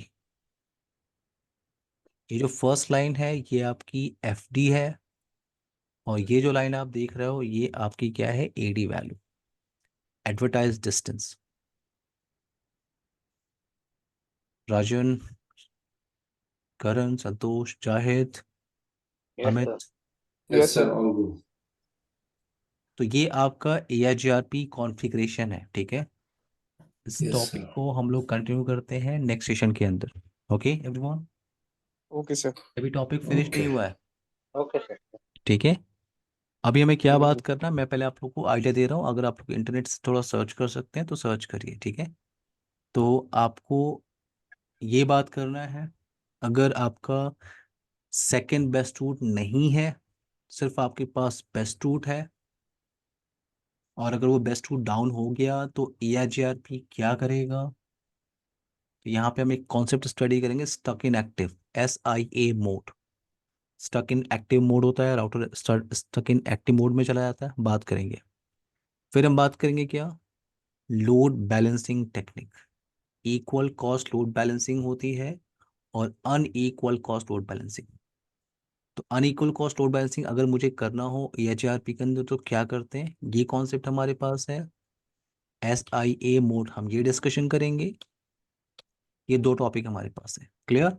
ये जो फर्स्ट लाइन है ये आपकी FD है, और ये जो लाइन आप देख रहे हो ये आपकी क्या है, AD value, advertise distance. Rajan, Karan, Santosh, Zahid, Yes, Amit, sir. Yes Yes, sir, sir. All good. तो ये आपका AIGRP कॉन्फ़िगरेशन है, ठीक है। इस यस टॉपिक सर। को हम लोग कंटिन्यू करते हैं नेक्स्ट सेशन के अंदर। Okay everyone, Okay, sir. अभी टॉपिक फिनिश नहीं ओके। हुआ है, Okay, sir. ठीक है। अभी हमें क्या Okay, बात sir. करना है, मैं पहले आप लोग को आइडिया दे रहा हूँ, अगर आप लोग इंटरनेट से थोड़ा सर्च कर सकते हैं तो सर्च करिए, ठीक है। तो आपको ये बात करना है, अगर आपका सेकंड बेस्ट रूट नहीं है, सिर्फ आपके पास बेस्ट रूट है, और अगर वो बेस्ट रूट डाउन हो गया तो AIGRP क्या करेगा। तो यहाँ पे हम एक कॉन्सेप्ट स्टडी करेंगे, stuck in active, SIA mode. Stuck in active mode होता है, router stuck in active mode में चला जाता है, बात करेंगे। फिर हम बात करेंगे क्या, load balancing technique. Equal cost load balancing होती है और अनइक्वल कॉस्ट लोड बैलेंसिंग। तो अनइक्वल कॉस्ट लोड बैलेंसिंग अगर मुझे करना हो AIGRP के अंदर तो क्या करते हैं, ये कॉन्सेप्ट हमारे पास है, SIA मोड, हम ये डिस्कशन करेंगे। ये दो टॉपिक हमारे पास है, clear.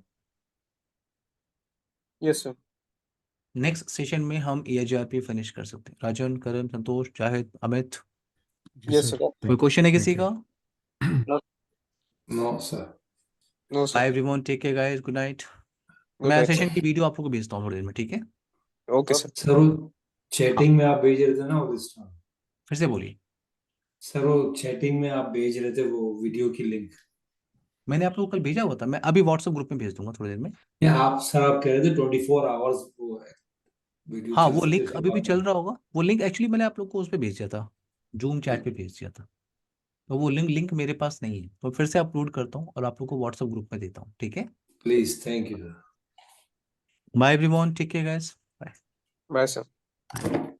Yes, sir. Next session में हम AIGRP फिनिश कर सकते हैं। Rajan, Karan, Santosh, Zahid, Amit, Yes, sir. कोई क्वेश्चन है किसी का। No, no sir. No, sir. Bye everyone, take care guys, good night. Good मैं night, sir. सेशन की वीडियो आप लोगों को भेजता हूँ थोड़ी देर में, ठीक है। Okay, sir. सर वो चैटिंग में आप भेज रहे थे ना वो इस टाइम, फिर से बोलिए। सर वो चैटिंग में आप भेज रहे थे वो वीडियो की लिंक। मैंने आप लोगों को कल भेजा हुआ था, मैं अभी व्हाट्सएप ग्रुप में भेज दूंगा थोड़ी देर में। या आप सर आप कह रहे थे 24 आवर्स वो वीडियो हाँ चल वो सकते लिंक फिर अभी भी बाद चल में। रहा होगा, वो लिंक एक्चुअली मैंने आप लोग को उस पर भेज दिया था, जूम चैट पे भेज दिया था। तो वो लिंक मेरे पास नहीं है, तो फिर से अपलोड करता हूँ और आप लोग को व्हाट्सएप ग्रुप में देता हूँ, ठीक है। Please, thank you sir. Bye everyone, take care guys, bye. Bye, sir. Bye.